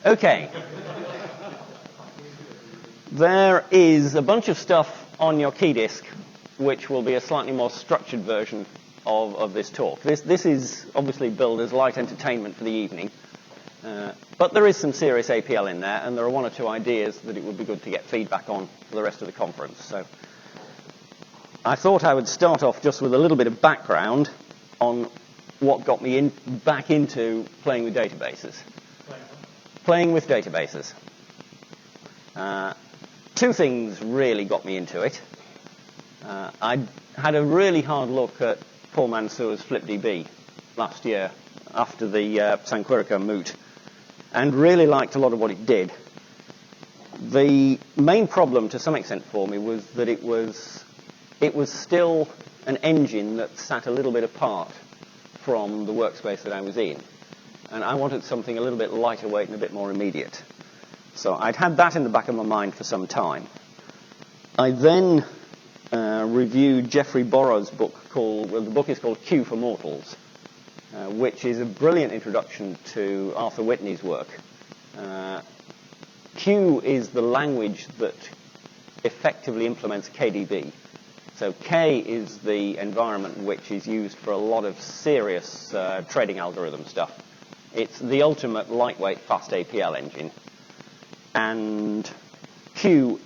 Okay. There is a bunch of stuff on your key disk which will be a slightly more structured version of this talk. This is obviously billed as light entertainment for the evening, but there is some serious APL in there, and there are one or two ideas that it would be good to get feedback on for the rest of the conference. So I thought I would start off just with a little bit of background on what got me back into playing with databases. Playing with databases. Two things really got me into it. I had a really hard look at Paul Mansour's FlipDB last year after the Sanquirica moot, and really liked a lot of what it did. The main problem to some extent for me was that it was still an engine that sat a little bit apart from the workspace that I was in, and I wanted something a little bit lighter weight and a bit more immediate. So I'd had that in the back of my mind for some time. I then reviewed Geoffrey Borrow's book the book is called Q for Mortals, which is a brilliant introduction to Arthur Whitney's work. Q is the language that effectively implements KDB. So K is the environment which is used for a lot of serious trading algorithm stuff. It's the ultimate lightweight fast APL engine. And Q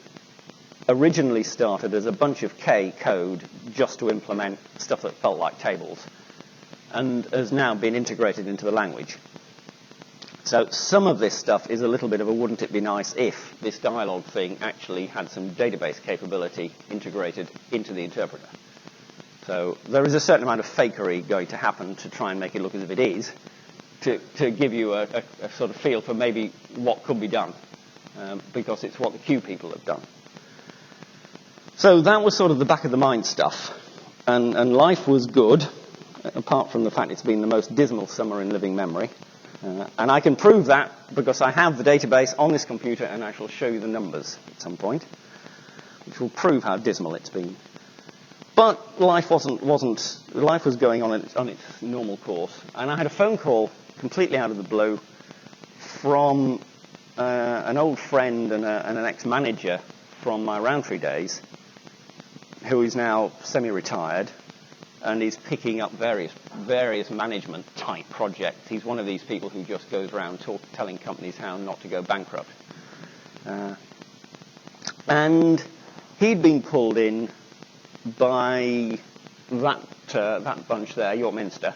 originally started as a bunch of K code just to implement stuff that felt like tables, and has now been integrated into the language. So some of this stuff is a little bit of a wouldn't it be nice if this Dyalog thing actually had some database capability integrated into the interpreter. So there is a certain amount of fakery going to happen to try and make it look as if it is, to give you a sort of feel for maybe what could be done, because it's what the Q people have done. So that was sort of the back of the mind stuff. And life was good, apart from the fact it's been the most dismal summer in living memory. And I can prove that because I have the database on this computer, and I shall show you the numbers at some point, which will prove how dismal it's been. But life was going on its normal course. And I had a phone call completely out of the blue from an old friend and an ex-manager from my Roundtree days, who is now semi-retired, and is picking up various management type projects. He's one of these people who just goes around telling companies how not to go bankrupt. And he'd been pulled in by that bunch there, York Minster,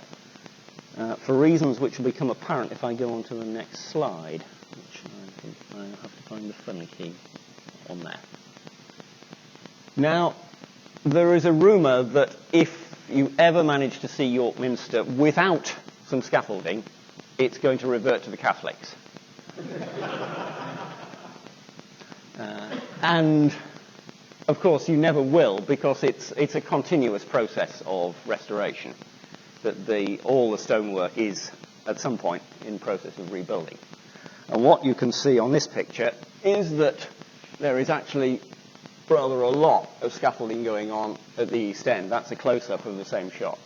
for reasons which will become apparent if I go on to the next slide, which I think I have to find the funny key on there. Now, there is a rumour that if you ever manage to see York Minster without some scaffolding, it's going to revert to the Catholics. And, of course, you never will, because it's a continuous process of restoration, that all the stonework is, at some point, in process of rebuilding. And what you can see on this picture is that there is actually rather a lot of scaffolding going on at the east end. That's a close-up of the same shot.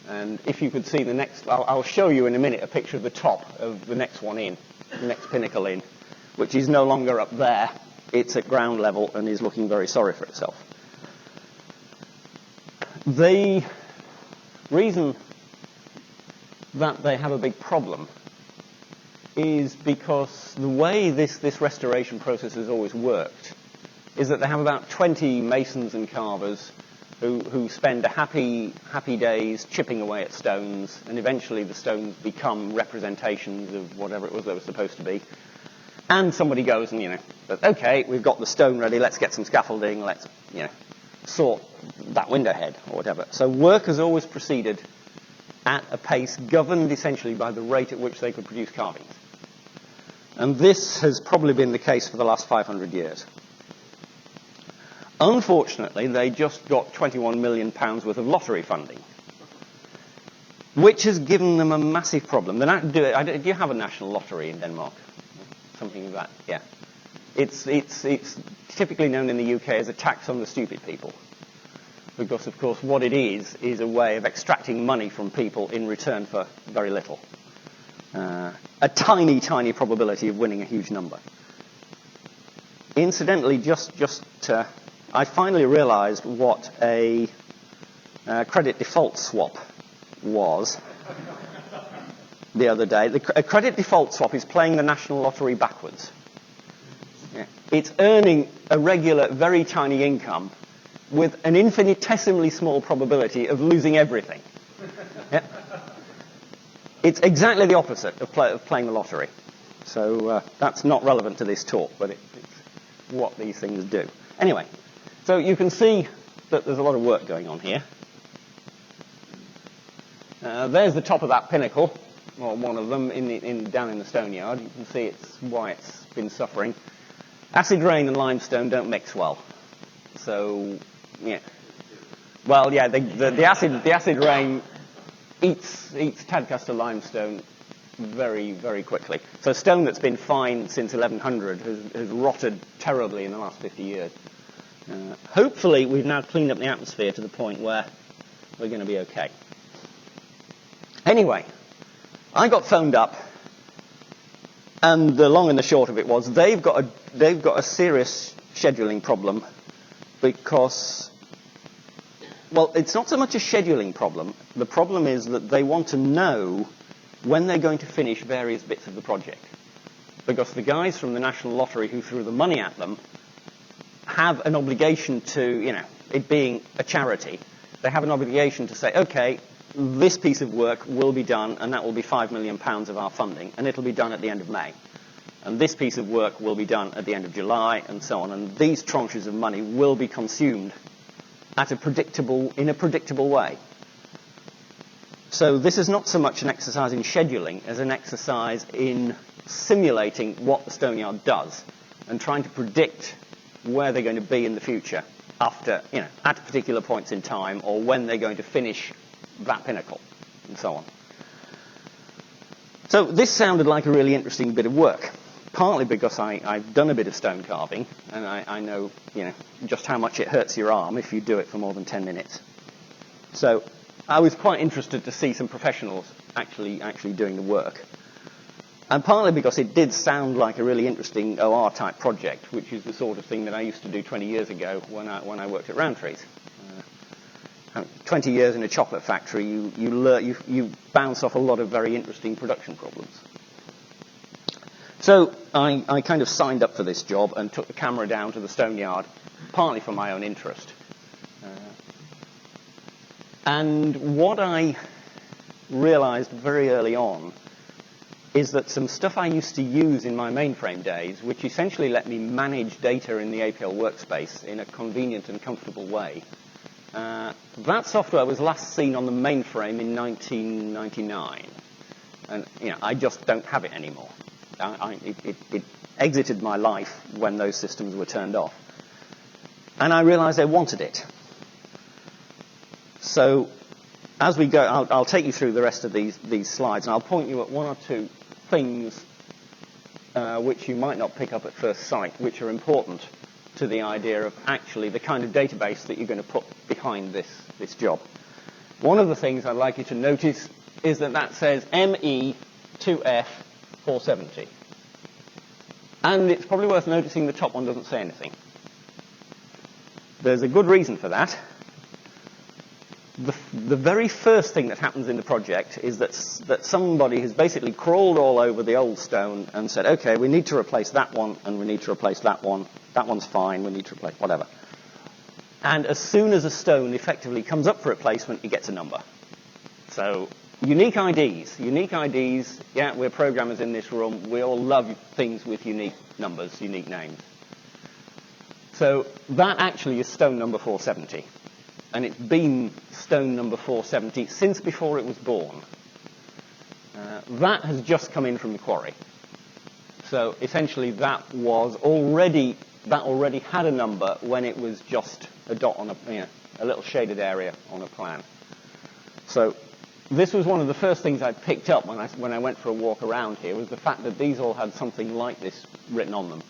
And if you could see the next, I'll show you in a minute a picture of the top of the next one in, the next pinnacle in, which is no longer up there. It's at ground level and is looking very sorry for itself. The reason that they have a big problem is because the way this restoration process has always worked is that they have about 20 masons and carvers who spend a happy days chipping away at stones, and eventually the stones become representations of whatever it was they were supposed to be. And somebody goes and, okay, we've got the stone ready, let's get some scaffolding, let's, sort that window head or whatever. So work has always proceeded at a pace governed essentially by the rate at which they could produce carvings. And this has probably been the case for the last 500 years. Unfortunately, they just got £21 million worth of lottery funding, which has given them a massive problem. Do you have a national lottery in Denmark? Something like that, yeah. It's typically known in the UK as a tax on the stupid people, because, of course, what it is a way of extracting money from people in return for very little. a tiny, tiny probability of winning a huge number. Incidentally, I finally realized what a credit default swap was the other day. A credit default swap is playing the national lottery backwards. Yeah. It's earning a regular, very tiny income with an infinitesimally small probability of losing everything. Yeah. It's exactly the opposite of playing the lottery. So that's not relevant to this talk, but it's what these things do. Anyway, so you can see that there's a lot of work going on here. There's the top of that pinnacle, or one of them, down in the stone yard. You can see why it's been suffering. Acid rain and limestone don't mix well. So, yeah. Well, yeah, the acid rain eats Tadcaster limestone very, very quickly. So stone that's been fine since 1100 has rotted terribly in the last 50 years. Hopefully, we've now cleaned up the atmosphere to the point where we're going to be okay. Anyway, I got phoned up, and the long and the short of it was they've got a serious scheduling problem because, well, it's not so much a scheduling problem. The problem is that they want to know when they're going to finish various bits of the project. Because the guys from the National Lottery who threw the money at them have an obligation to, it being a charity, they have an obligation to say, okay, this piece of work will be done, and that will be £5 million of our funding, and it'll be done at the end of May. And this piece of work will be done at the end of July, and so on. And these tranches of money will be consumed in a predictable way. So this is not so much an exercise in scheduling as an exercise in simulating what the Stoneyard does and trying to predict where they're going to be in the future after, at particular points in time, or when they're going to finish that pinnacle, and so on. So this sounded like a really interesting bit of work, partly because I've done a bit of stone carving, and I know, just how much it hurts your arm if you do it for more than 10 minutes. So I was quite interested to see some professionals actually doing the work. And partly because it did sound like a really interesting OR-type project, which is the sort of thing that I used to do 20 years ago when I worked at Roundtree's. 20 years in a chocolate factory, you bounce off a lot of very interesting production problems. So I kind of signed up for this job and took the camera down to the stone yard, partly for my own interest. And what I realized very early on is that some stuff I used to use in my mainframe days, which essentially let me manage data in the APL workspace in a convenient and comfortable way, that software was last seen on the mainframe in 1999. And, I just don't have it anymore. It exited my life when those systems were turned off. And I realized I wanted it. So as we go, I'll take you through the rest of these slides, and I'll point you at one or two things which you might not pick up at first sight, which are important to the idea of actually the kind of database that you're going to put behind this job. One of the things I'd like you to notice is that says ME2F470. And it's probably worth noticing the top one doesn't say anything. There's a good reason for that. The very first thing that happens in the project is that somebody has basically crawled all over the old stone and said, okay, we need to replace that one, and we need to replace that one. That one's fine, we need to replace whatever. And as soon as a stone effectively comes up for replacement, it gets a number. So unique IDs, yeah, we're programmers in this room. We all love things with unique numbers, unique names. So that actually is stone number 470. And it's been stone number 470 since before it was born. That has just come in from the quarry. So essentially that already had a number when it was just a dot on a little shaded area on a plan. So this was one of the first things I picked up when I went for a walk around here, was the fact that these all had something like this written on them.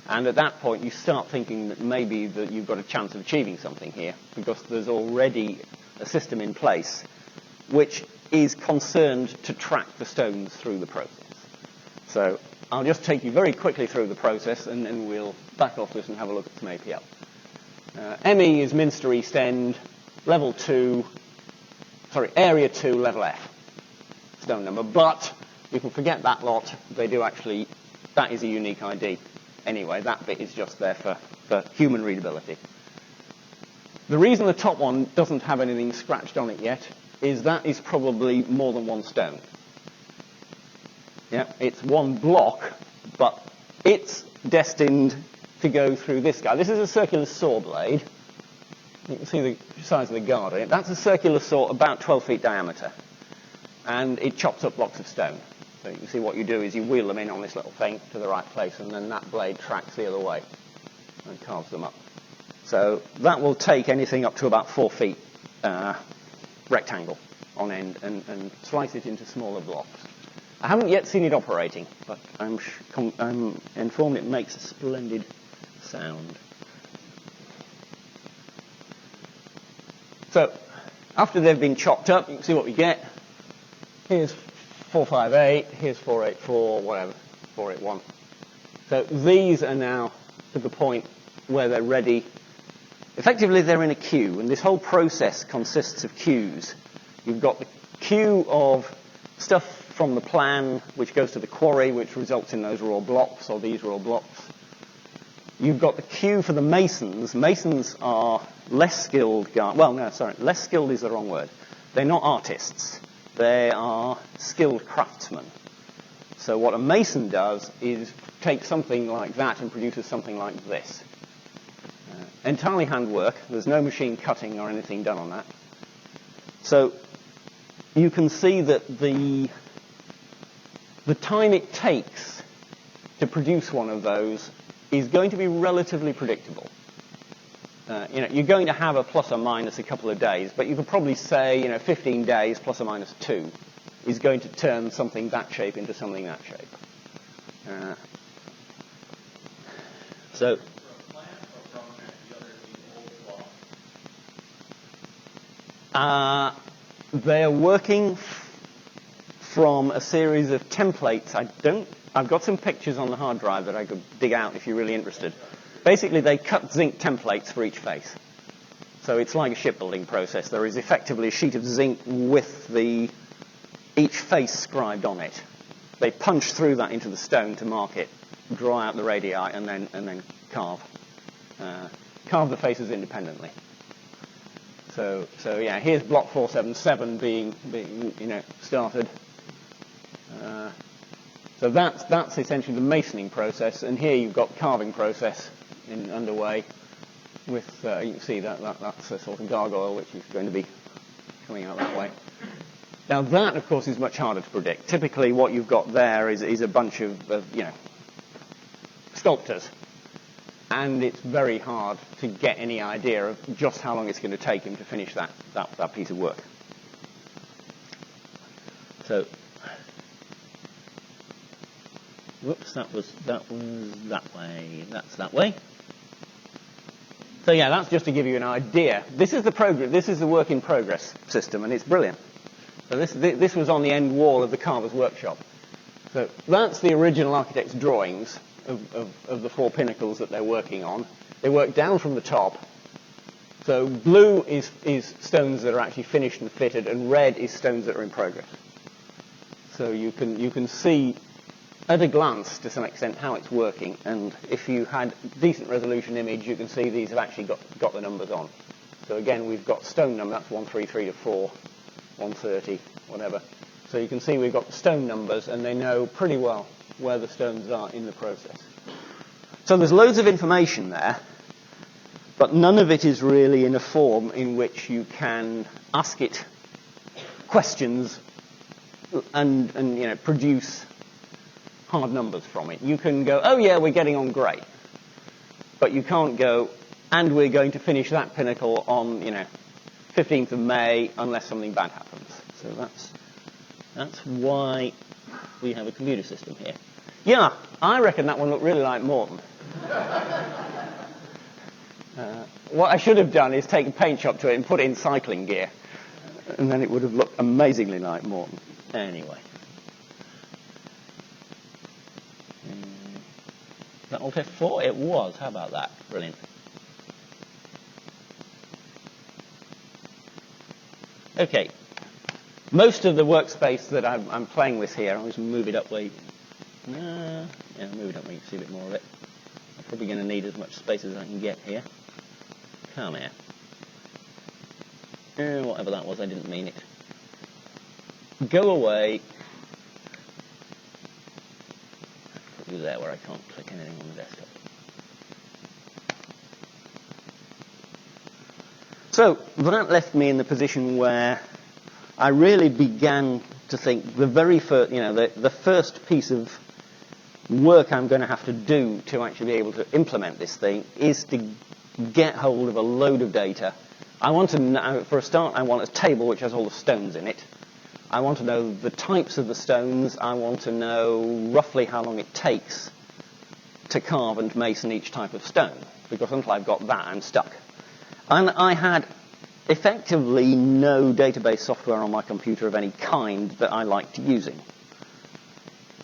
And at that point, you start thinking that maybe that you've got a chance of achieving something here, because there's already a system in place which is concerned to track the stones through the process. So I'll just take you very quickly through the process, and then we'll back off this and have a look at some APL. ME is Minster East End, area 2, level F, stone number. But you can forget that lot. They do actually, that is a unique ID. Anyway, that bit is just there for human readability. The reason the top one doesn't have anything scratched on it yet is that is probably more than one stone. Yeah, it's one block, but it's destined to go through this guy. This is a circular saw blade. You can see the size of the guard on it. That's a circular saw about 12 feet diameter. And it chops up blocks of stone. So you can see what you do is you wheel them in on this little thing to the right place, and then that blade tracks the other way and carves them up. So that will take anything up to about 4 feet rectangle on end and slice it into smaller blocks. I haven't yet seen it operating, but I'm informed it makes a splendid sound. So after they've been chopped up, you can see what we get. Here's 458, here's 484, whatever, 481. So these are now to the point where they're ready. Effectively, they're in a queue, and this whole process consists of queues. You've got the queue of stuff from the plan, which goes to the quarry, which results in those raw blocks, or these raw blocks. You've got the queue for the masons. Masons are less skilled less skilled is the wrong word. They're not artists. They are skilled craftsmen. So what a mason does is take something like that and produces something like this. Entirely handwork. There's no machine cutting or anything done on that. So you can see that the time it takes to produce one of those is going to be relatively predictable. You're going to have a plus or minus a couple of days, but you could probably say, 15 days plus or minus 2 is going to turn something that shape into something that shape. So they're working from a series of templates. I've got some pictures on the hard drive that I could dig out if you're really interested. Basically, they cut zinc templates for each face. So it's like a shipbuilding process. There is effectively a sheet of zinc with each face scribed on it. They punch through that into the stone to mark it, draw out the radii, and then carve the faces independently. So yeah, here's block 477 being started. So that's essentially the masoning process, and here you've got carving process underway with you can see that's a sort of gargoyle which is going to be coming out that way. Now that of course is much harder to predict. Typically what you've got there is a bunch of sculptors, and it's very hard to get any idea of just how long it's going to take him to finish that piece of work. So whoops, that was that way. That's that way. So yeah, that's just to give you an idea. This is the progress. This is the work in progress system, and it's brilliant. So this was on the end wall of the carver's workshop. So that's the original architect's drawings of the 4 pinnacles that they're working on. They work down from the top. So blue is stones that are actually finished and fitted, and red is stones that are in progress. So you can see at a glance, to some extent, how it's working. And if you had decent resolution image, you can see these have actually got the numbers on. So again, we've got stone number, that's 133 to 4, 130, whatever. So you can see we've got the stone numbers, and they know pretty well where the stones are in the process. So there's loads of information there, but none of it is really in a form in which you can ask it questions and produce hard numbers from it. You can go, oh yeah, we're getting on great. But you can't go, and we're going to finish that pinnacle on, 15th of May unless something bad happens. So that's why we have a computer system here. Yeah, I reckon that one looked really like Morton. What I should have done is take a paint shop to it and put it in cycling gear. And then it would have looked amazingly like Morton. Anyway. Is that Alt F4? It was. How about that? Brilliant. Okay. Most of the workspace that I'm playing with here, I'll just move it up where you... yeah, move it up where you can see a bit more of it. I'm probably going to need as much space as I can get here. Come here. Whatever that was, I didn't mean it. Go away. Put you there where I can't click anything on the desktop. So that left me in the position where I really began to think the very first, the first piece of work I'm going to have to do to actually be able to implement this thing is to get hold of a load of data. I want to know, for a start, I want a table which has all the stones in it. I want to know the types of the stones. I want to know roughly how long it takes to carve and mason each type of stone, because until I've got that, I'm stuck. And I had effectively no database software on my computer of any kind that I liked using.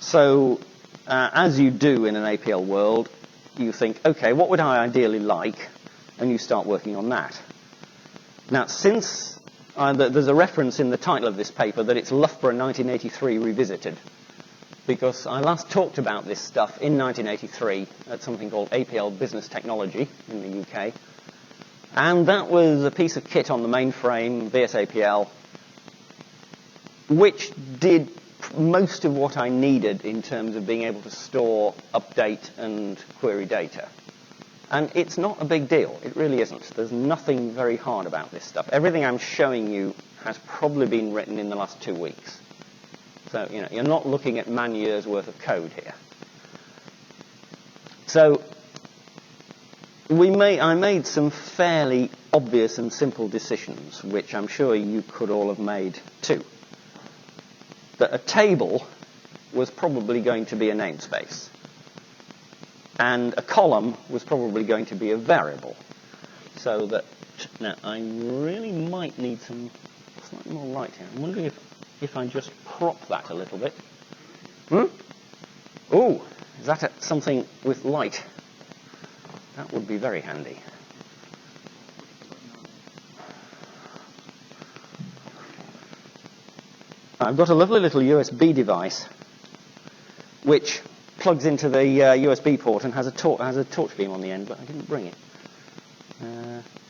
So, as you do in an APL world, you think, okay, what would I ideally like? And you start working on that. Now, since there's a reference in the title of this paper that it's Loughborough 1983 revisited, because I last talked about this stuff in 1983 at something called APL Business Technology in the UK. And that was a piece of kit on the mainframe, VSAPL, which did most of what I needed in terms of being able to store, update, and query data. And it's not a big deal. It really isn't. There's nothing very hard about this stuff. Everything I'm showing you has probably been written in the last 2 weeks. So, you're not looking at man-years worth of code here. So, I made some fairly obvious and simple decisions, which I'm sure you could all have made too. That a table was probably going to be a namespace. And a column was probably going to be a variable. So that, now, I really might need some slightly more light here. I'm wondering if I just prop that a little bit. Oh, is that something with light? That would be very handy. I've got a lovely little USB device which plugs into the USB port and has a torch beam on the end, but I didn't bring it.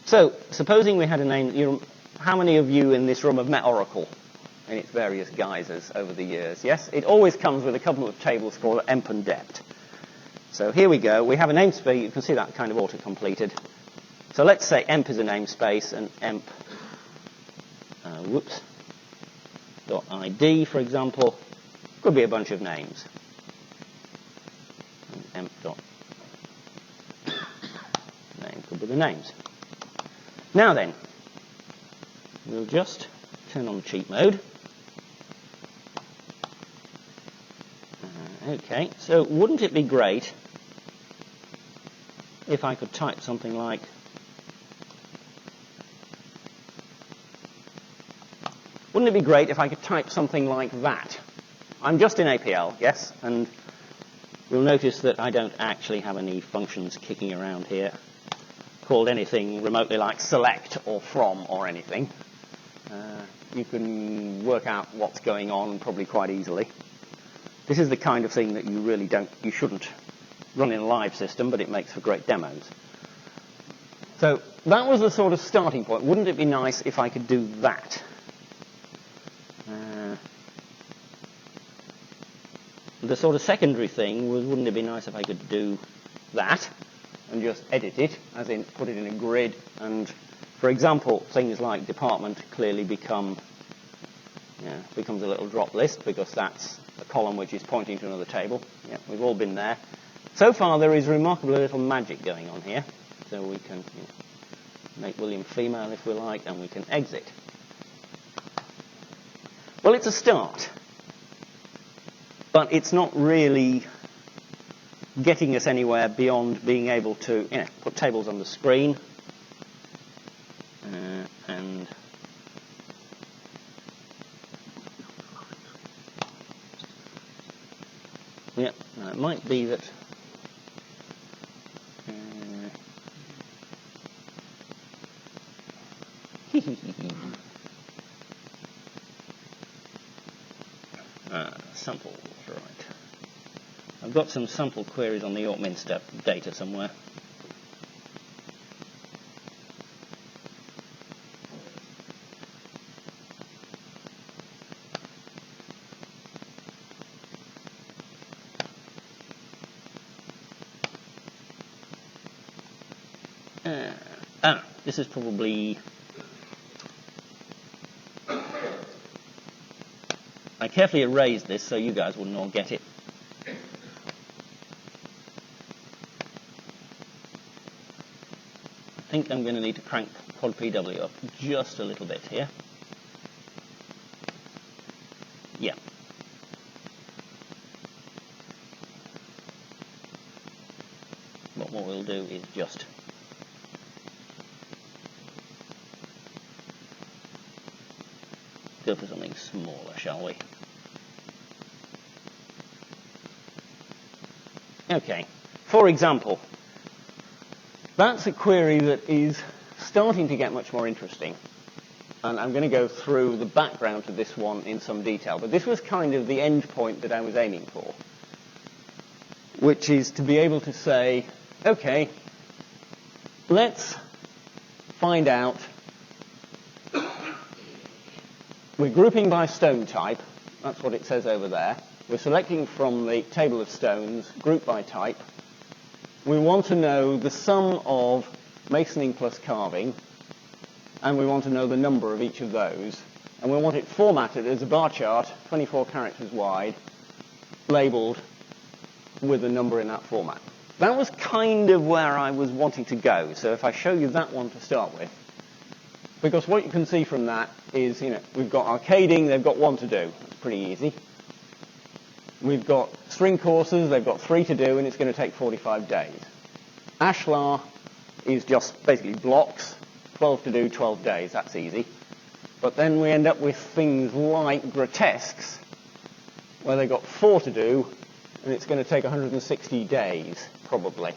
So, supposing we had a name, how many of you in this room have met Oracle in its various guises over the years? Yes? It always comes with a couple of tables called emp and dept. So here we go. We have a namespace. You can see that kind of auto-completed. So let's say emp is a namespace and emp, .id, for example, could be a bunch of names. Emp name could be the names. Now then, we'll just turn on cheat mode. Okay, so wouldn't it be great if I could type something like that? I'm just in APL, yes, and you'll notice that I don't actually have any functions kicking around here called anything remotely like select or from or anything. You can work out what's going on probably quite easily. This is the kind of thing that you shouldn't run in a live system, but it makes for great demos. So that was the sort of starting point. Wouldn't it be nice if I could do that? The sort of secondary thing was, wouldn't it be nice if I could do that and just edit it, as in put it in a grid, and, for example, things like department clearly becomes a little drop list, because that's a column which is pointing to another table. Yeah, we've all been there. So far, there is remarkably little magic going on here. So we can make William female if we like, and we can exit. Well, it's a start. But it's not really getting us anywhere beyond being able to put tables on the screen and Yeah, it might be that. Samples, right. I've got some sample queries on the York-Minster data somewhere. This is probably... I carefully erased this so you guys wouldn't all get it. I think I'm going to need to crank Quad PW up just a little bit here. Yeah. But what we'll do is just go for something smaller, shall we? Okay, for example, that's a query that is starting to get much more interesting. And I'm going to go through the background to this one in some detail. But this was kind of the end point that I was aiming for, which is to be able to say, okay, let's find out. We're grouping by stone type. That's what it says over there. We're selecting from the table of stones, group by type. We want to know the sum of masoning plus carving, and we want to know the number of each of those. And we want it formatted as a bar chart, 24 characters wide, labeled with a number in that format. That was kind of where I was wanting to go. So if I show you that one to start with, because what you can see from that is, we've got arcading, they've got 1 to do. That's pretty easy. We've got string courses, they've got 3 to do, and it's going to take 45 days. Ashlar is just basically blocks, 12 to do, 12 days, that's easy. But then we end up with things like grotesques, where they've got 4 to do, and it's going to take 160 days, probably.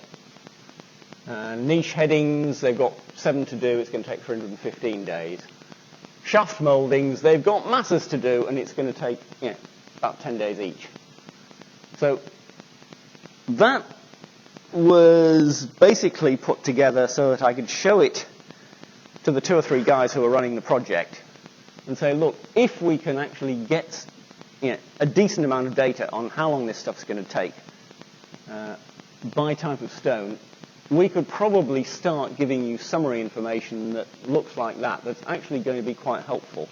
Niche headings, they've got 7 to do, it's going to take 315 days. Shaft mouldings, they've got masses to do, and it's going to take about 10 days each. So that was basically put together so that I could show it to the 2 or 3 guys who are running the project and say, look, if we can actually get a decent amount of data on how long this stuff's going to take by type of stone, we could probably start giving you summary information that looks like that. That's actually going to be quite helpful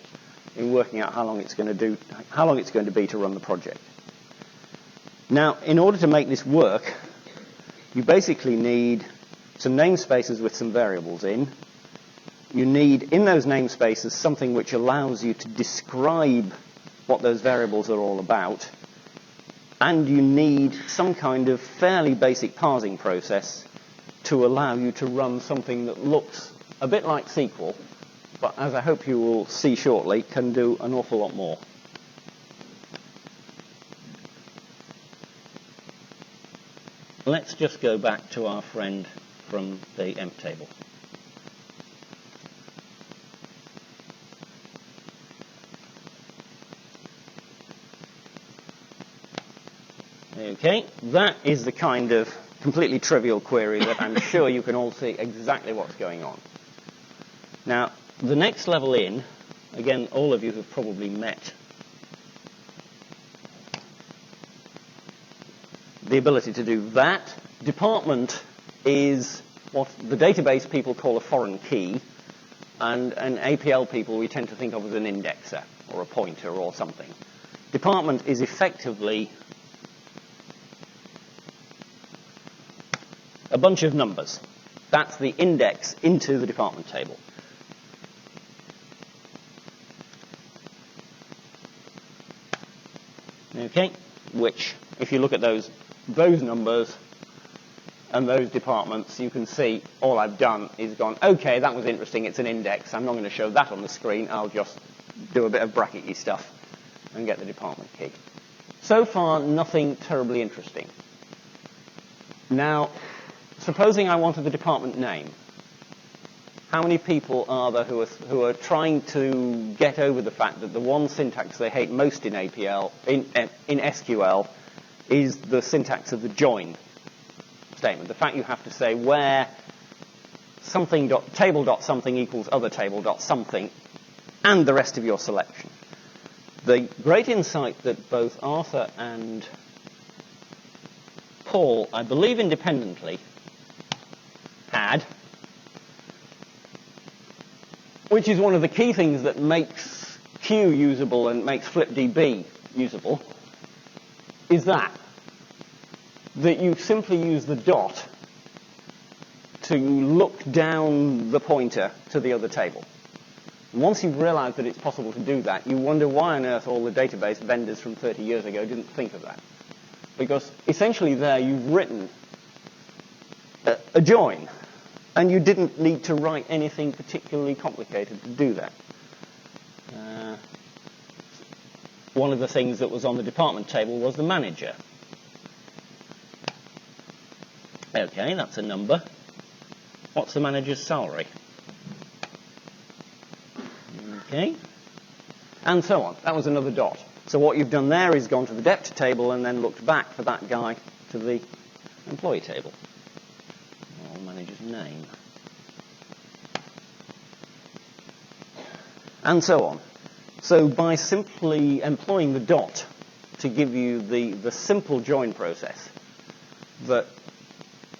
in working out how long it's going to be to run the project. Now, in order to make this work, you basically need some namespaces with some variables in. You need, in those namespaces, something which allows you to describe what those variables are all about. And you need some kind of fairly basic parsing process to allow you to run something that looks a bit like SQL, but as I hope you will see shortly, can do an awful lot more. Let's just go back to our friend from the emp table. Okay, that is the kind of completely trivial query that I'm sure you can all see exactly what's going on. Now, the next level in, again, all of you have probably met the ability to do that. Department is what the database people call a foreign key, and APL people we tend to think of as an indexer or a pointer or something. Department is effectively a bunch of numbers. That's the index into the department table. Okay, which, if you look at those numbers and those departments, you can see all I've done is gone, okay, that was interesting, it's an index. I'm not going to show that on the screen. I'll just do a bit of brackety stuff and get the department key. so far, nothing terribly interesting. Now, supposing I wanted the department name. How many people are there who are trying to get over the fact that the one syntax they hate most in SQL is the syntax of the join statement? The fact you have to say where table.something equals other table.something and the rest of your selection. The great insight that both Arthur and Paul, I believe independently, had, which is one of the key things that makes Q usable and makes FlipDB usable, is that you simply use the dot to look down the pointer to the other table. And once you've realized that it's possible to do that, you wonder why on earth all the database vendors from 30 years ago didn't think of that. Because essentially there you've written a join, and you didn't need to write anything particularly complicated to do that. One of the things that was on the department table was the manager. Okay, that's a number. What's the manager's salary? Okay. And so on. That was another dot. So what you've done there is gone to the depth table and then looked back for that guy to the employee table. Or manager's name. And so on. So by simply employing the dot to give you the simple join process, that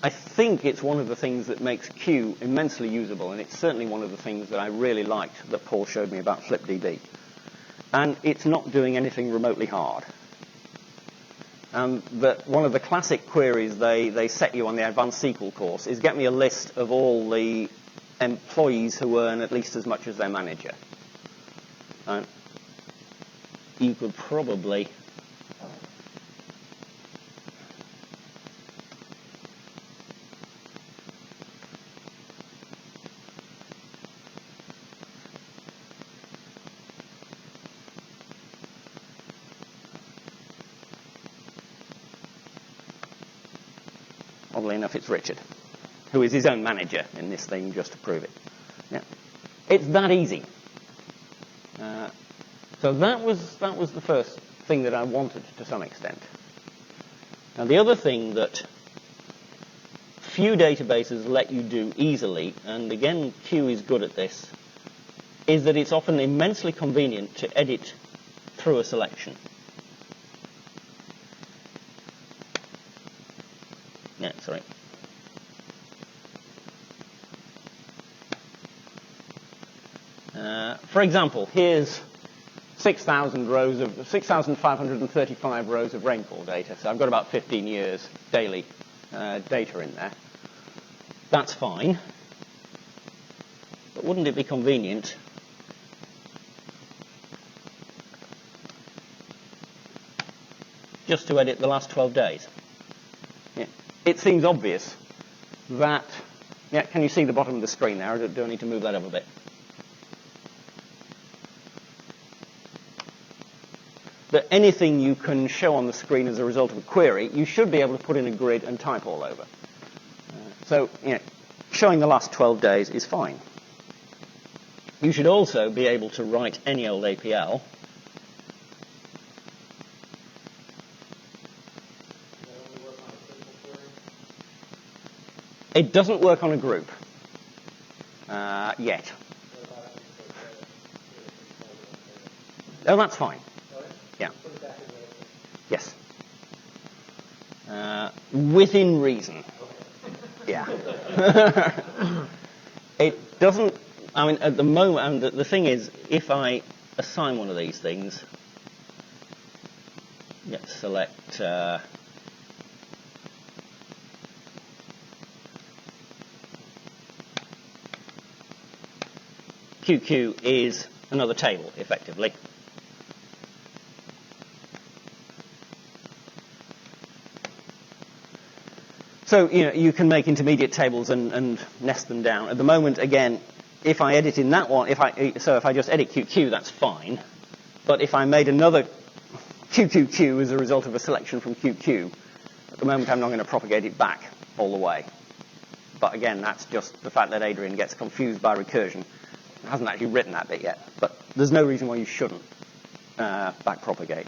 I think it's one of the things that makes Q immensely usable, and it's certainly one of the things that I really liked that Paul showed me about FlipDB. And it's not doing anything remotely hard. That one of the classic queries they set you on the Advanced SQL course is get me a list of all the employees who earn at least as much as their manager. And you could probably oddly enough, it's Richard, who is his own manager in this thing, just to prove it. Yeah. It's that easy. So that was the first thing that I wanted to some extent. Now, the other thing that few databases let you do easily, and again, Q is good at this, is that it's often immensely convenient to edit through a selection. Yeah, sorry. For example, here's 6,535 rows of rainfall data. So I've got about 15 years daily data in there. That's fine. But wouldn't it be convenient just to edit the last 12 days? Yeah. It seems obvious that, yeah, can you see the bottom of the screen there? Or do I need to move that up a bit? That anything you can show on the screen as a result of a query, you should be able to put in a grid and type all over. So, you know, showing the last 12 days is fine. You should also be able to write any old APL. It doesn't work on a group yet. Oh, that's fine. Yeah. Yes. Within reason. Yeah. It doesn't, I mean, at the moment, and the thing is, if I assign one of these things, let's select QQ is another table, effectively. So, you know, you can make intermediate tables and nest them down. At the moment, again, if I edit in that one, if I just edit QQ, that's fine. But if I made another QQQ as a result of a selection from QQ. At the moment, I'm not going to propagate it back all the way. But again, that's just the fact that Adrian gets confused by recursion. He hasn't actually written that bit yet. But there's no reason why you shouldn't back propagate.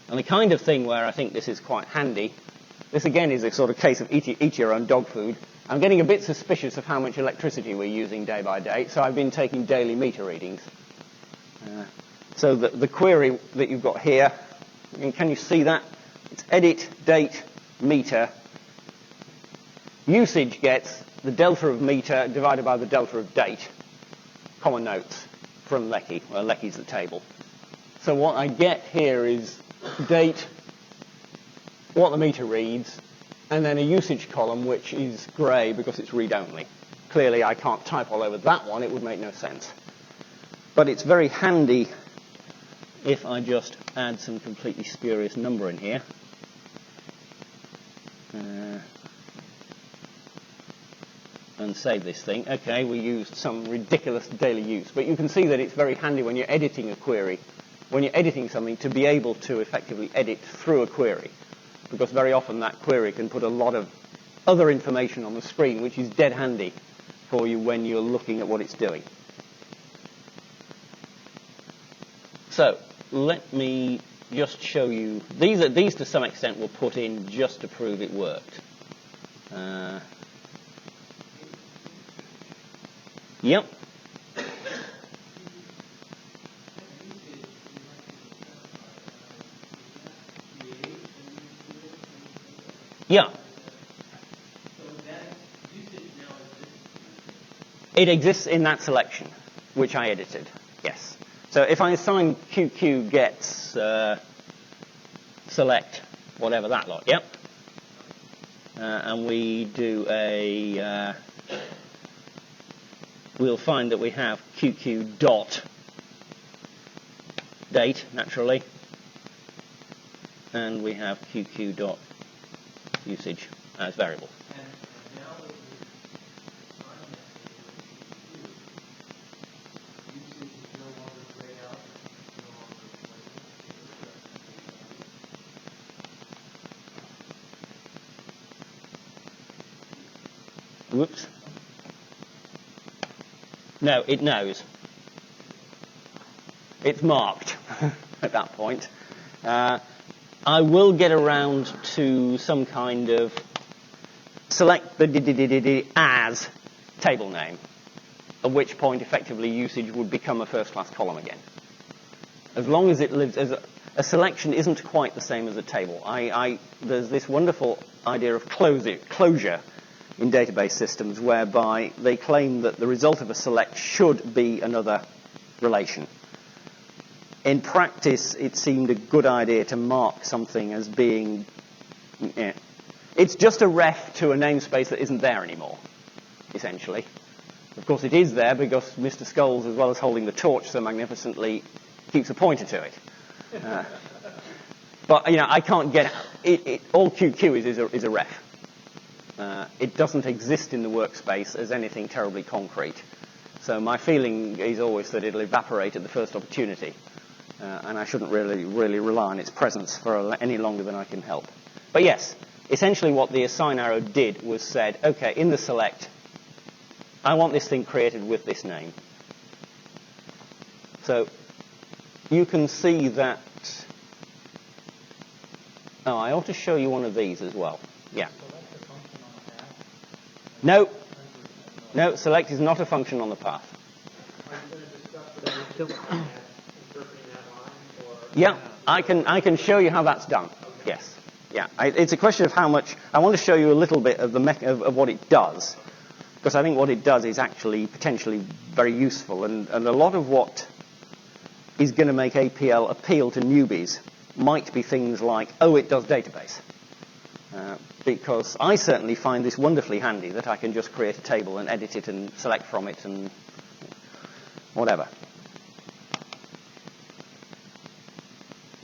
And the kind of thing where I think this is quite handy, this again is a sort of case of eat your own dog food. I'm getting a bit suspicious of how much electricity we're using day by day, so I've been taking daily meter readings. So the query that you've got here, can you see that? It's edit, date, meter. Usage gets the delta of meter divided by the delta of date. Common notes from Lecky. Well, Lecky's the table. So what I get here is date, what the meter reads, and then a usage column which is grey because it's read-only. Clearly, I can't type all over that one. It would make no sense. But it's very handy if I just add some completely spurious number in here. And save this thing. Okay, we used some ridiculous daily use. But you can see that it's very handy when you're editing a query, when you're editing something, to be able to effectively edit through a query. Because very often that query can put a lot of other information on the screen, which is dead handy for you when you're looking at what it's doing. So let me just show you. These to some extent were put in just to prove it worked. Yep. Yeah. It exists in that selection, which I edited, yes. So if I assign QQ gets select whatever that lot, yep. And we do a, we'll find that we have QQ dot date, naturally, and we have QQ dot usage as variable. Whoops. No, it knows. It's marked at that point. I will get around to some kind of select the as table name, at which point effectively usage would become a first-class column again. As long as it lives as a selection isn't quite the same as a table. There's this wonderful idea of closure in database systems whereby they claim that the result of a select should be another relation. In practice, it seemed a good idea to mark something as being, it's just a ref to a namespace that isn't there anymore, essentially. Of course, it is there because Mr. Scholes, as well as holding the torch so magnificently, keeps a pointer to it. But, I can't get it. All QQ is a ref. It doesn't exist in the workspace as anything terribly concrete. So my feeling is always that it'll evaporate at the first opportunity. And I shouldn't really rely on its presence for any longer than I can help. But yes, essentially what the assign arrow did was said, okay, in the select, I want this thing created with this name. So you can see that. Oh, I ought to show you one of these as well. Yeah. No, select is not a function on the path. Yeah, I can show you how that's done. Yes, yeah. It's a question of how much. I want to show you a little bit of of what it does, because I think what it does is actually potentially very useful, and a lot of what is going to make APL appeal to newbies might be things like, oh, it does database. Because I certainly find this wonderfully handy that I can just create a table and edit it and select from it and whatever.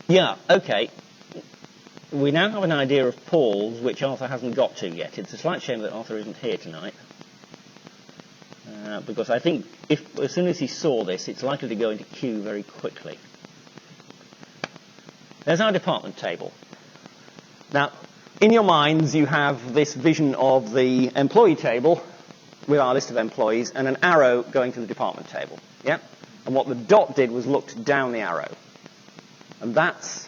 Yeah, okay. We now have an idea of Paul's, which Arthur hasn't got to yet. It's a slight shame that Arthur isn't here tonight. because I think as soon as he saw this, it's likely to go into Q very quickly. There's our department table. Now, in your minds, you have this vision of the employee table with our list of employees and an arrow going to the department table. Yeah? And what the dot did was looked down the arrow. And that's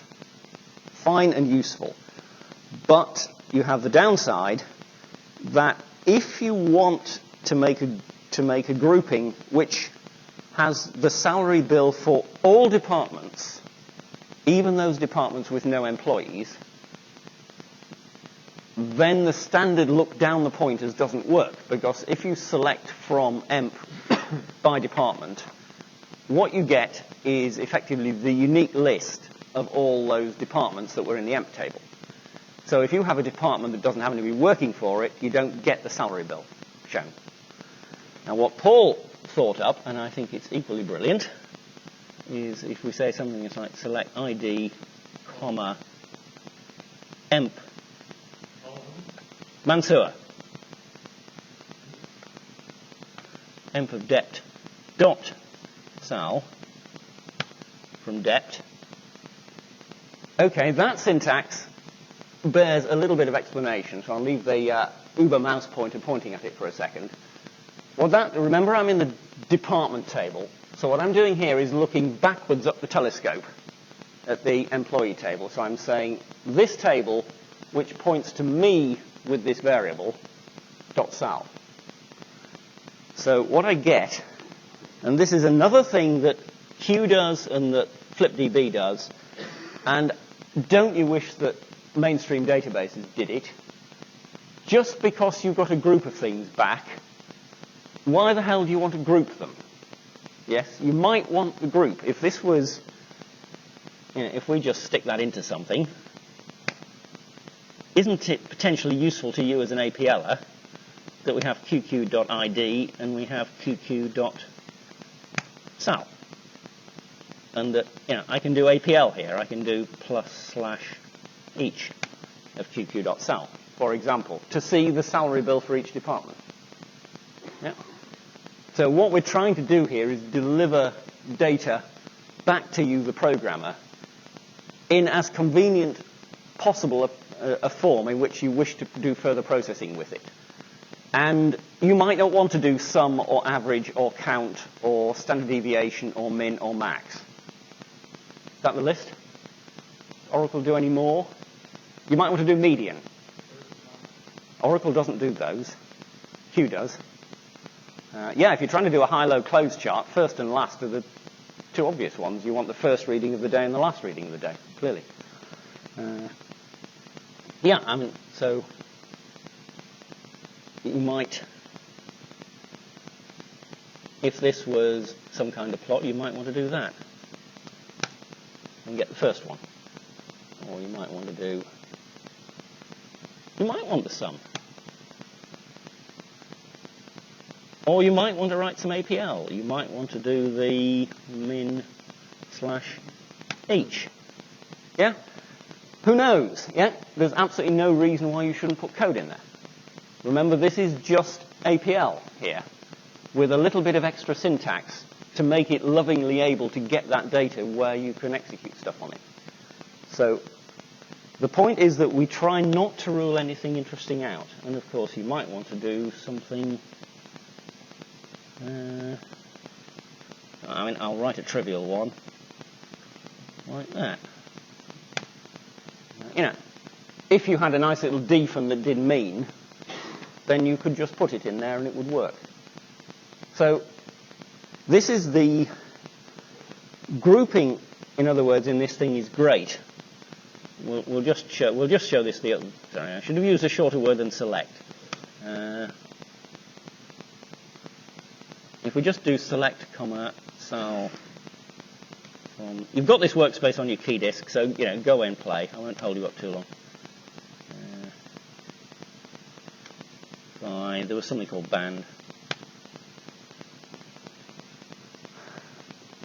fine and useful. But you have the downside that if you want to make a grouping which has the salary bill for all departments, even those departments with no employees, then the standard look down the pointers doesn't work, because if you select from EMP by department, what you get is effectively the unique list of all those departments that were in the EMP table. So if you have a department that doesn't happen to be working for it, you don't get the salary bill shown. Now what Paul thought up, and I think it's equally brilliant, is if we say something like select ID, comma, EMP, Mansour, EMP of dept, dot, sal, from dept. Okay, that syntax bears a little bit of explanation, so I'll leave the Uber mouse pointer pointing at it for a second. Remember, I'm in the department table, so what I'm doing here is looking backwards up the telescope at the employee table. So I'm saying this table, which points to me with this variable, dot sal. So what I get, and this is another thing that Q does and that FlipDB does, and don't you wish that mainstream databases did it? Just because you've got a group of things back, why the hell do you want to group them? Yes, you might want the group. If this was, if we just stick that into something, isn't it potentially useful to you as an APLer that we have qq.id and we have qq.sal? And that, I can do APL here. I can do +/ each of qq.sal, for example, to see the salary bill for each department. Yeah. So what we're trying to do here is deliver data back to you, the programmer, in as convenient possible a form in which you wish to do further processing with it. And you might not want to do sum or average or count or standard deviation or min or max. Is that the list? Oracle do any more? You might want to do median. Oracle doesn't do those. Q does. If you're trying to do a high-low close chart, first and last are the two obvious ones. You want the first reading of the day and the last reading of the day, clearly. So you might, if this was some kind of plot, you might want to do that and get the first one. Or you might want to want the sum. Or you might want to write some APL. You might want to do the min / each. Yeah? Who knows? Yeah? There's absolutely no reason why you shouldn't put code in there. Remember, this is just APL here, with a little bit of extra syntax to make it lovingly able to get that data where you can execute stuff on it. So the point is that we try not to rule anything interesting out. And of course, you might want to do something. I'll write a trivial one like that. If you had a nice little defun that did mean, then you could just put it in there and it would work. So this is the grouping, in other words, in this thing is great. We'll just show this the other. Sorry, I should have used a shorter word than select. If we just do select, sal. You've got this workspace on your key disk, so go and play. I won't hold you up too long. Fine. There was something called band.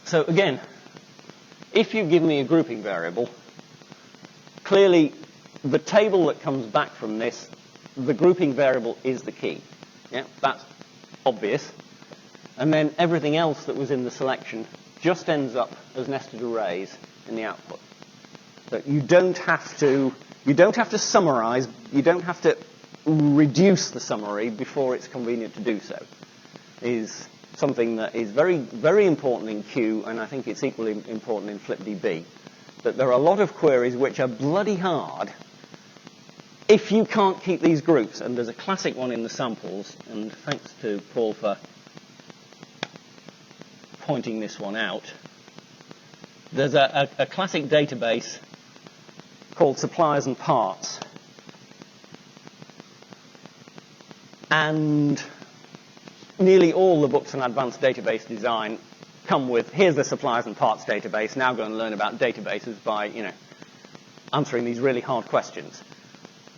So again, if you give me a grouping variable, clearly the table that comes back from this, the grouping variable is the key. Yeah, that's obvious. And then everything else that was in the selection just ends up as nested arrays in the output. But you don't have to summarize, you don't have to reduce the summary before it's convenient to do so. Is something that is very, very important in Q, and I think it's equally important in FlipDB. That there are a lot of queries which are bloody hard if you can't keep these groups. And there's a classic one in the samples, and thanks to Paul for pointing this one out. There's a classic database called suppliers and parts. And nearly all the books on advanced database design come with, here's the suppliers and parts database, now go and learn about databases by, answering these really hard questions.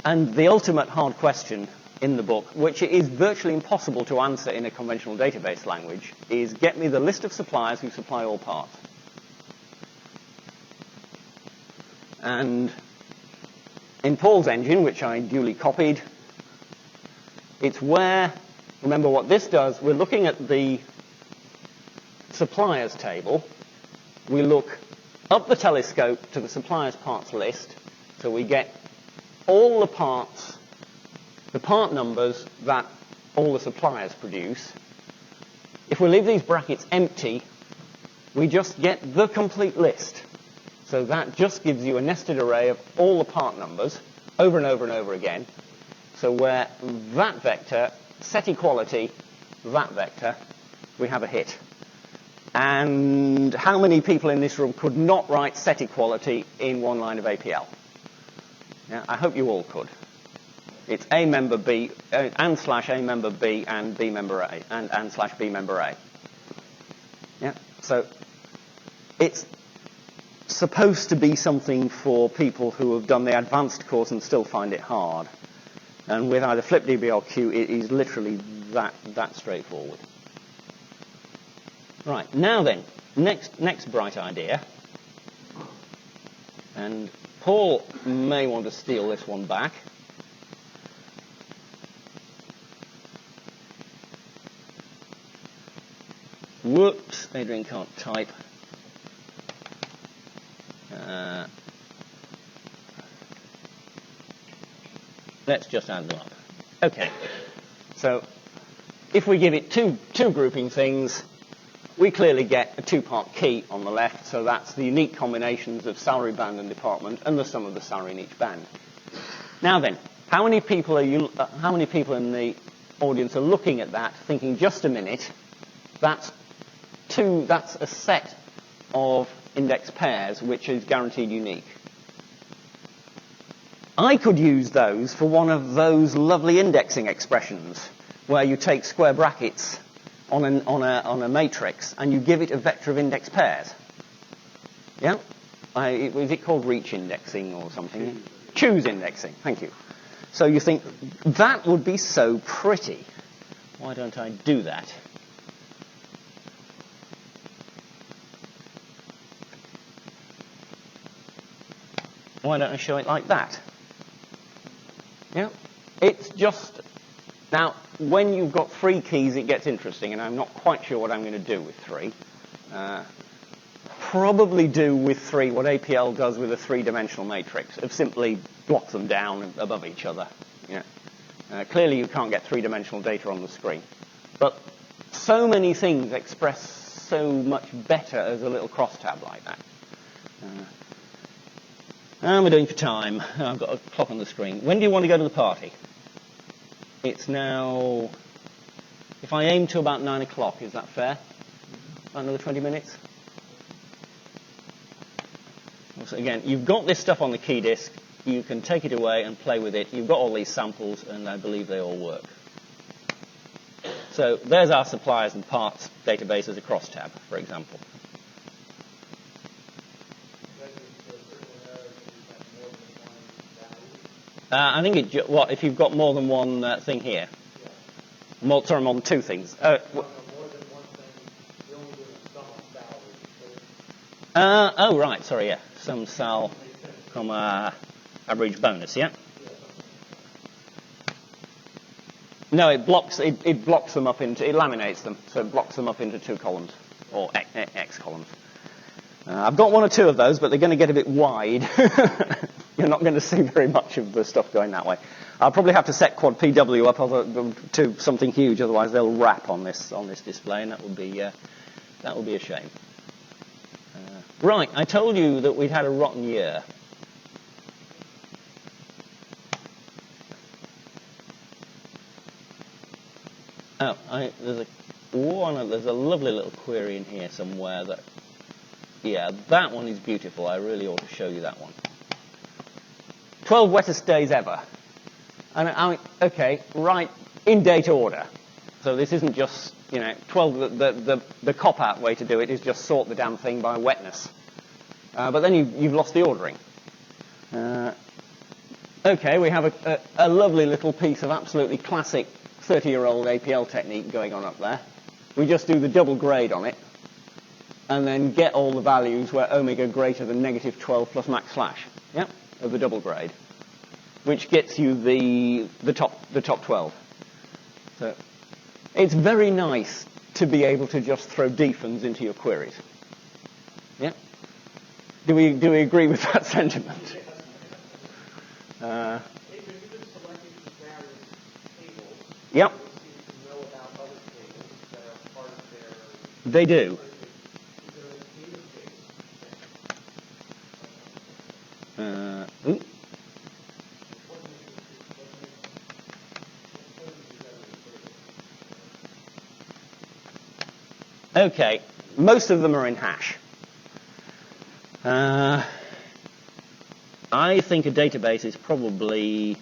And the ultimate hard question in the book, which is virtually impossible to answer in a conventional database language, is get me the list of suppliers who supply all parts. And in Paul's engine, which I duly copied, it's where, remember what this does, we're looking at the suppliers table. We look up the telescope to the suppliers parts list, so we get all the parts, the part numbers that all the suppliers produce. If we leave these brackets empty, we just get the complete list. So that just gives you a nested array of all the part numbers over and over and over again. So where that vector, set equality, that vector, we have a hit. And how many people in this room could not write set equality in one line of APL? Yeah, I hope you all could. It's A member B, and slash A member B and B member A, and slash B member A. Yeah, so it's supposed to be something for people who have done the advanced course and still find it hard. And with either FlipDB or Q, it is literally that straightforward. Right, now then, next bright idea. And Paul may want to steal this one back. Whoops, Adrian can't type. Let's just add them up. Okay, so if we give it two grouping things, we clearly get a two-part key on the left, so that's the unique combinations of salary band and department and the sum of the salary in each band. Now then, how many people in the audience are looking at that, thinking, just a minute, that's a set of index pairs which is guaranteed unique. I could use those for one of those lovely indexing expressions where you take square brackets on a matrix and you give it a vector of index pairs. Yeah? Is it called reach indexing or something? Choose indexing. Thank you. So you think, that would be so pretty. Why don't I do that? Why don't I show it like that? Yeah, it's just, now when you've got 3 keys it gets interesting, and I'm not quite sure what I'm going to do with 3. Probably do with 3 what APL does with a 3-dimensional matrix, of simply block them down above each other. Yeah. Clearly you can't get 3-dimensional data on the screen. But so many things express so much better as a little crosstab like that. How am I doing for time? I've got a clock on the screen. When do you want to go to the party? It's now, if I aim to about 9 o'clock, is that fair? About another 20 minutes? So again, you've got this stuff on the key disk. You can take it away and play with it. You've got all these samples, and I believe they all work. So there's our suppliers and parts database as a crosstab, for example. I think if you've got more than one thing here? Yeah. More than 2 things. More than one thing, you only do sum salary. Oh, right, sorry, yeah. Sum sal, comma, average bonus, yeah? No, it blocks them up into, it laminates them, so it blocks them up into 2 columns, or X columns. I've got 1 or 2 of those, but they're going to get a bit wide. You're not going to see very much of the stuff going that way. I'll probably have to set quad PW up to something huge, otherwise they'll wrap on this display, and that would be a shame. Right, I told you that we'd had a rotten year. Oh, there's a lovely little query in here somewhere that, yeah, that one is beautiful. I really ought to show you that one. 12 wettest days ever. And I mean, okay, right, in date order. So this isn't just, 12, the cop-out way to do it is just sort the damn thing by wetness. But then you've lost the ordering. Okay, we have a lovely little piece of absolutely classic 30-year-old APL technique going on up there. We just do the double grade on it, and then get all the values where omega greater than -12 plus max flash, of the double grade, which gets you the top 12. So it's very nice to be able to just throw defins into your queries. Yeah. Do we agree with that sentiment? Adrian, you've been selecting these various tables. Yep. So you can know about other tables that are part of their... They do. Is there a database? Ooh. Okay, most of them are in hash. I think a database is probably,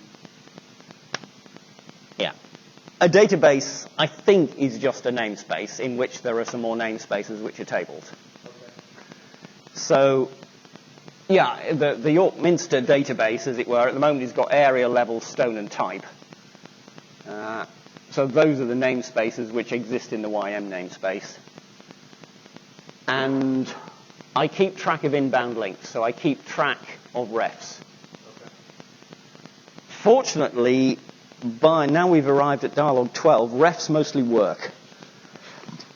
a database, I think, is just a namespace in which there are some more namespaces which are tables. Okay. So, the York Minster database, as it were, at the moment has got area, level, stone, and type. So those are the namespaces which exist in the YM namespace. And I keep track of inbound links, so I keep track of refs. Okay. Fortunately, by now we've arrived at Dyalog 12, refs mostly work.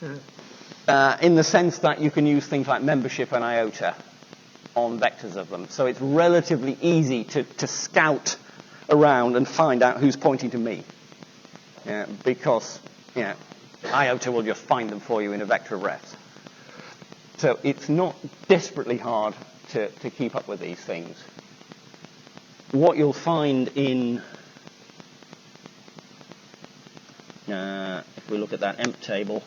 In the sense that you can use things like membership and IOTA on vectors of them. So it's relatively easy to scout around and find out who's pointing to me. Because IOTA will just find them for you in a vector of refs. So it's not desperately hard to keep up with these things. What you'll find in, if we look at that emp table,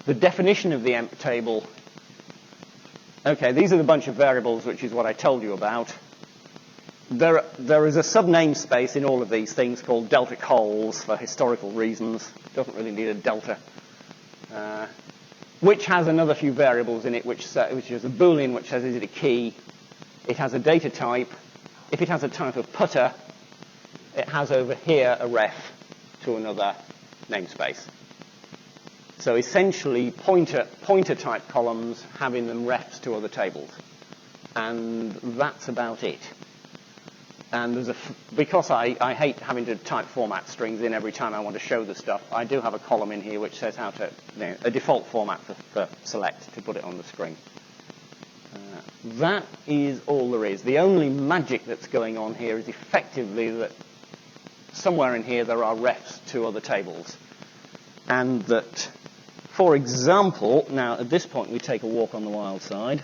the definition of the emp table, okay, these are the bunch of variables, which is what I told you about. There is a sub-namespace in all of these things called delta cols for historical reasons. Doesn't really need a delta. Which has another few variables in it, which is a boolean, which says is it a key. It has a data type. If it has a type of putter, it has over here a ref to another namespace. So essentially, pointer type columns having them refs to other tables, and that's about it. And because I hate having to type format strings in every time I want to show the stuff, I do have a column in here which says how to, a default format for select to put it on the screen. That is all there is. The only magic that's going on here is effectively that somewhere in here there are refs to other tables. And that, for example, now at this point we take a walk on the wild side.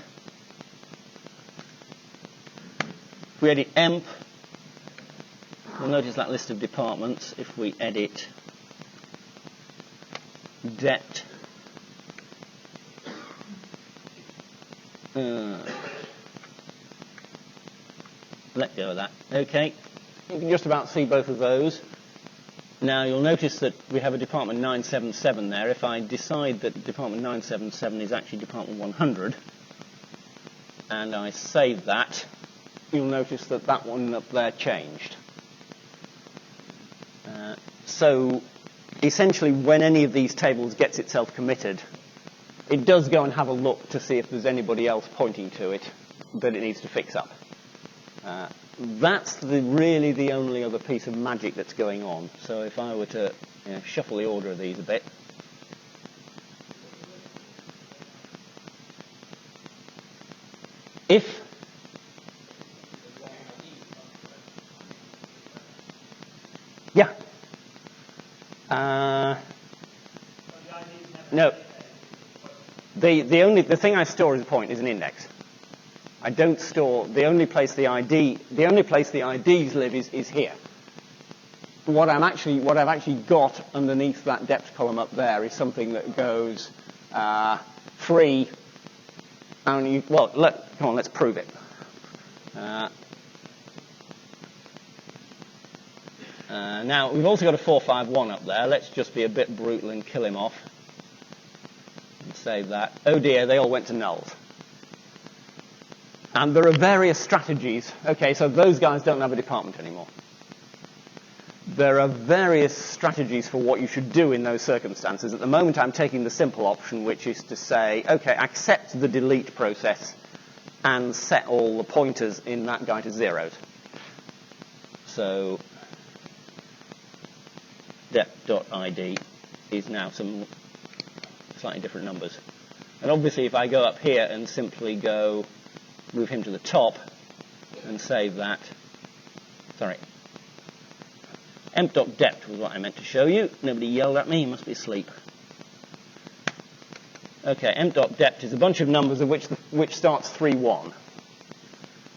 If we edit emp, you'll notice that list of departments. If we edit det, let go of that. Okay, you can just about see both of those. Now you'll notice that we have a department 977 there. If I decide that department 977 is actually department 100, and I save that, you'll notice that that one up there changed. So essentially, when any of these tables gets itself committed, it does go and have a look to see if there's anybody else pointing to it that it needs to fix up. That's really the only other piece of magic that's going on. So if I were to shuffle the order of these a bit. If yeah, no. The thing I store as a point is an index. I don't store the only place the IDs live is here. What I've actually got underneath that depth column up there is something that goes 3. Come on, let's prove it. Now we've also got a 451 up there. Let's just be a bit brutal and kill him off. And save that. Oh dear, they all went to nulls. And there are various strategies. Okay, so those guys don't have a department anymore. There are various strategies for what you should do in those circumstances. At the moment, I'm taking the simple option, which is to say, okay, accept the delete process and set all the pointers in that guy to zeros. So dep.id is now some slightly different numbers. And obviously, if I go up here and simply go move him to the top and save that, sorry, emp.dept was what I meant to show you. Nobody yelled at me, he must be asleep. Okay, emp.dept is a bunch of numbers of which starts 3-1.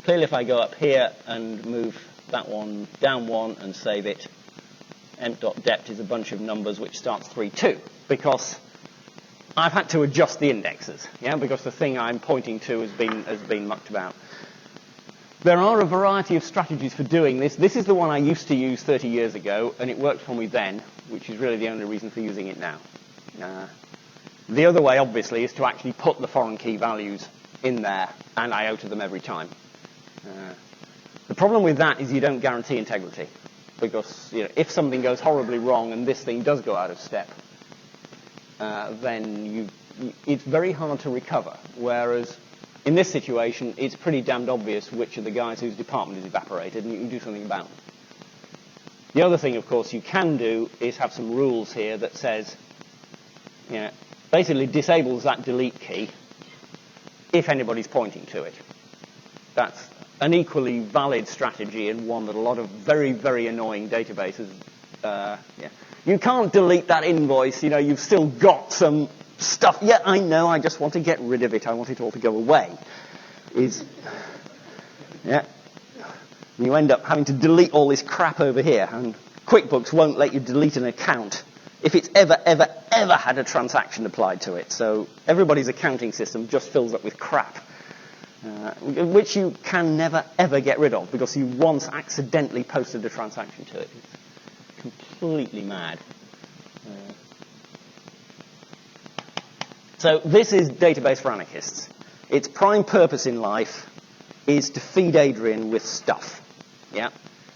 Clearly, if I go up here and move that one down 1 and save it, emp.dept is a bunch of numbers which starts 3-2, because I've had to adjust the indexes, because the thing I'm pointing to has been mucked about. There are a variety of strategies for doing this. This is the one I used to use 30 years ago, and it worked for me then, which is really the only reason for using it now. The other way, obviously, is to actually put the foreign key values in there and iota them every time. The problem with that is you don't guarantee integrity, because if something goes horribly wrong and this thing does go out of step, then it's very hard to recover. Whereas in this situation, it's pretty damned obvious which of the guys whose department is evaporated, and you can do something about it. The other thing, of course, you can do is have some rules here that says, basically disables that delete key if anybody's pointing to it. That's an equally valid strategy, and one that a lot of very, very annoying databases, You can't delete that invoice, you've still got some stuff. Yeah, I know, I just want to get rid of it. I want it all to go away. You end up having to delete all this crap over here, and QuickBooks won't let you delete an account if it's ever had a transaction applied to it. So everybody's accounting system just fills up with crap, which you can never, ever get rid of, because you once accidentally posted a transaction to it. It's completely mad. So this is Database for Anarchists. Its prime purpose in life is to feed Adrian with stuff.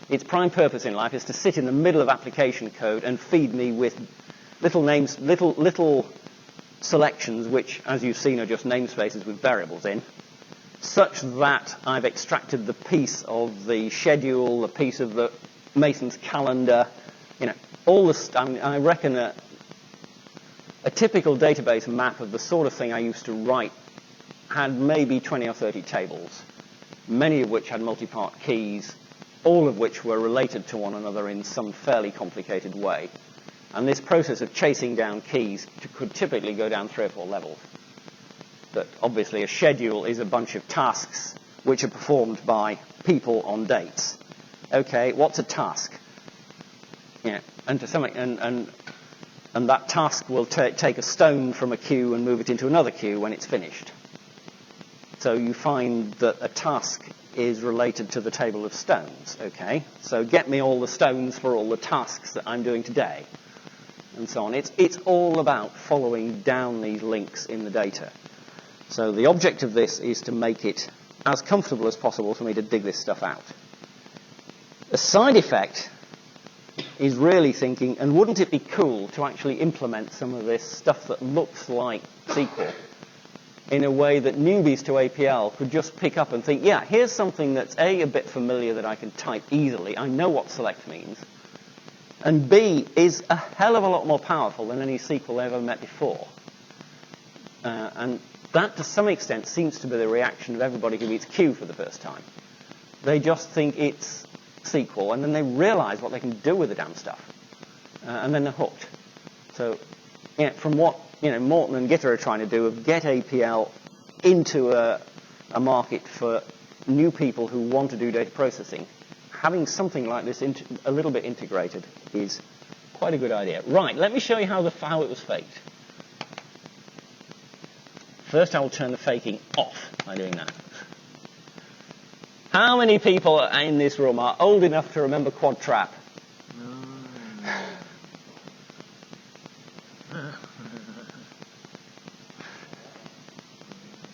Its prime purpose in life is to sit in the middle of application code and feed me with little names, little selections, which, as you've seen, are just namespaces with variables in, such that I've extracted the piece of the schedule, the piece of the Mason's calendar, all the I reckon a typical database map of the sort of thing I used to write had maybe 20 or 30 tables, many of which had multi-part keys, all of which were related to one another in some fairly complicated way. And this process of chasing down keys could typically go down 3 or 4 levels. But obviously a schedule is a bunch of tasks which are performed by people on dates. Okay, what's a task? And to some and that task will take a stone from a queue and move it into another queue when it's finished. So you find that a task is related to the table of stones. Okay, so get me all the stones for all the tasks that I'm doing today, and so on. It's all about following down these links in the data. So the object of this is to make it as comfortable as possible for me to dig this stuff out. A side effect is really thinking, and wouldn't it be cool to actually implement some of this stuff that looks like SQL in a way that newbies to APL could just pick up and think, yeah, here's something that's a bit familiar that I can type easily. I know what select means. And B is a hell of a lot more powerful than any SQL they've ever met before. And that, to some extent, seems to be the reaction of everybody who meets Q for the first time. They just think it's SQL, and then they realize what they can do with the damn stuff. And then they're hooked. So, from what Morton and Gitter are trying to do, of get APL into a market for new people who want to do data processing, having something like this a little bit integrated is quite a good idea. Right, let me show you how it was faked. First, I will turn the faking off by doing that. How many people in this room are old enough to remember Quad Trap?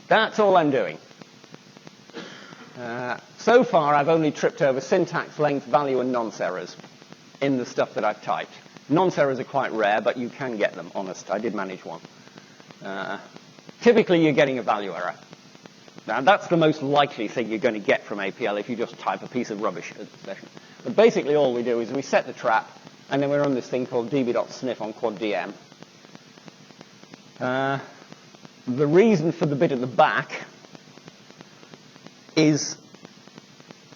That's all I'm doing. So far, I've only tripped over syntax, length, value, and nonce errors in the stuff that I've typed. Nonce errors are quite rare, but you can get them, honest. I did manage one. Typically, you're getting a value error. Now, that's the most likely thing you're going to get from APL if you just type a piece of rubbish at the session. But basically, all we do is we set the trap, and then we run this thing called db.sniff on quad DM. The reason for the bit at the back is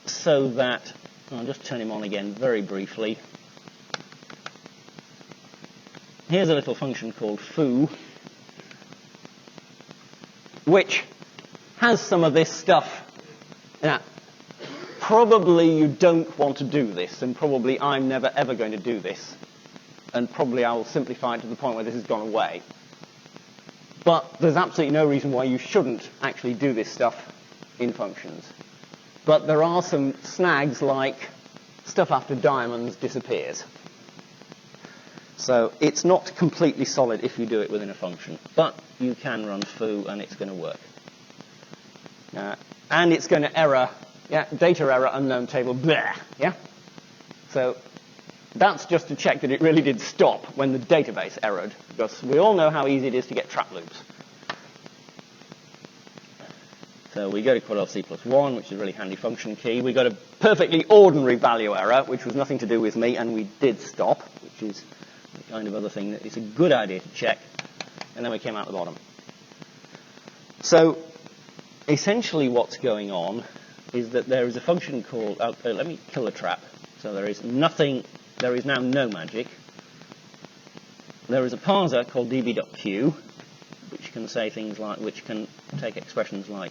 so that, I'll just turn him on again very briefly. Here's a little function called foo, which has some of this stuff. Now, probably you don't want to do this, and probably I'm never ever going to do this, and probably I will simplify it to the point where this has gone away. But there's absolutely no reason why you shouldn't actually do this stuff in functions. But there are some snags, like stuff after diamonds disappears. So it's not completely solid if you do it within a function. But you can run foo, and it's going to work. And it's going to error, data error, unknown table, blah, yeah? So that's just to check that it really did stop when the database errored, because we all know how easy it is to get trap loops. So we go to quadl+C+1, which is a really handy function key. We got a perfectly ordinary value error, which was nothing to do with me, and we did stop, which is the kind of other thing that it's a good idea to check. And then we came out the bottom. So essentially what's going on is that there is a function called, let me kill the trap. So there is nothing, there is now no magic. There is a parser called db.q, which can say things like, which can take expressions like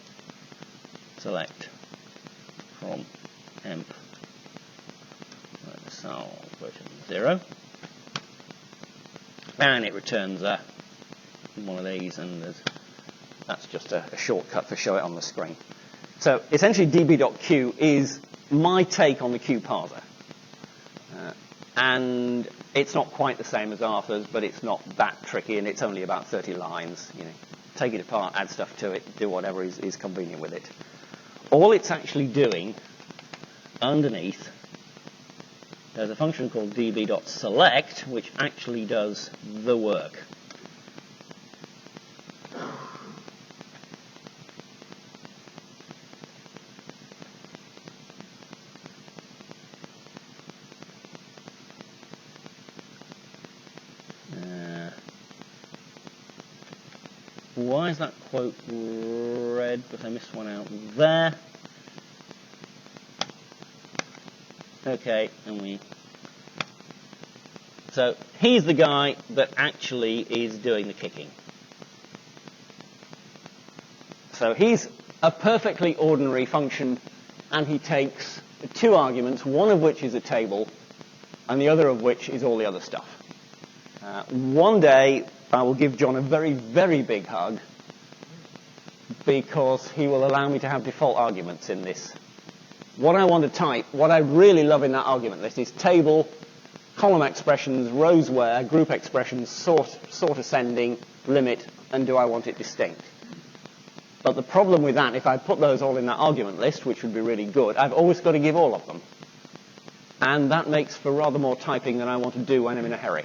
select from emp sal version 0. And it returns one of these, and that's just a shortcut to show it on the screen. So essentially db.q is my take on the Q parser. And it's not quite the same as Arthur's, but it's not that tricky, and it's only about 30 lines. Take it apart, add stuff to it, do whatever is convenient with it. All it's actually doing underneath, there's a function called db.select, which actually does the work. Why is that quote red? Because I missed one out there. Okay, so he's the guy that actually is doing the kicking. So he's a perfectly ordinary function, and he takes two arguments, one of which is a table, and the other of which is all the other stuff. One day, I will give John a very, very big hug, because he will allow me to have default arguments in this. What I want to type, what I really love in that argument list is table, column expressions, rows where, group expressions, sort ascending, limit, and do I want it distinct. But the problem with that, if I put those all in that argument list, which would be really good, I've always got to give all of them. And that makes for rather more typing than I want to do when I'm in a hurry.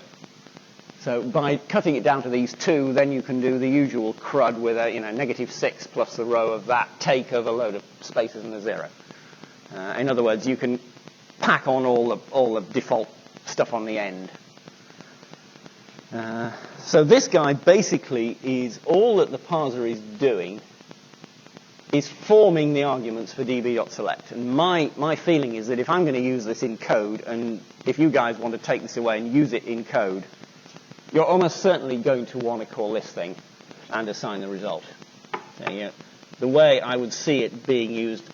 So by cutting it down to these two, then you can do the usual crud with a -6 plus the row of that take of a load of spaces and a 0. In other words, you can pack on all the default stuff on the end. So this guy basically is all that the parser is doing is forming the arguments for db.select. And my feeling is that if I'm going to use this in code, and if you guys want to take this away and use it in code, you're almost certainly going to want to call this thing and assign the result. Okay, the way I would see it being used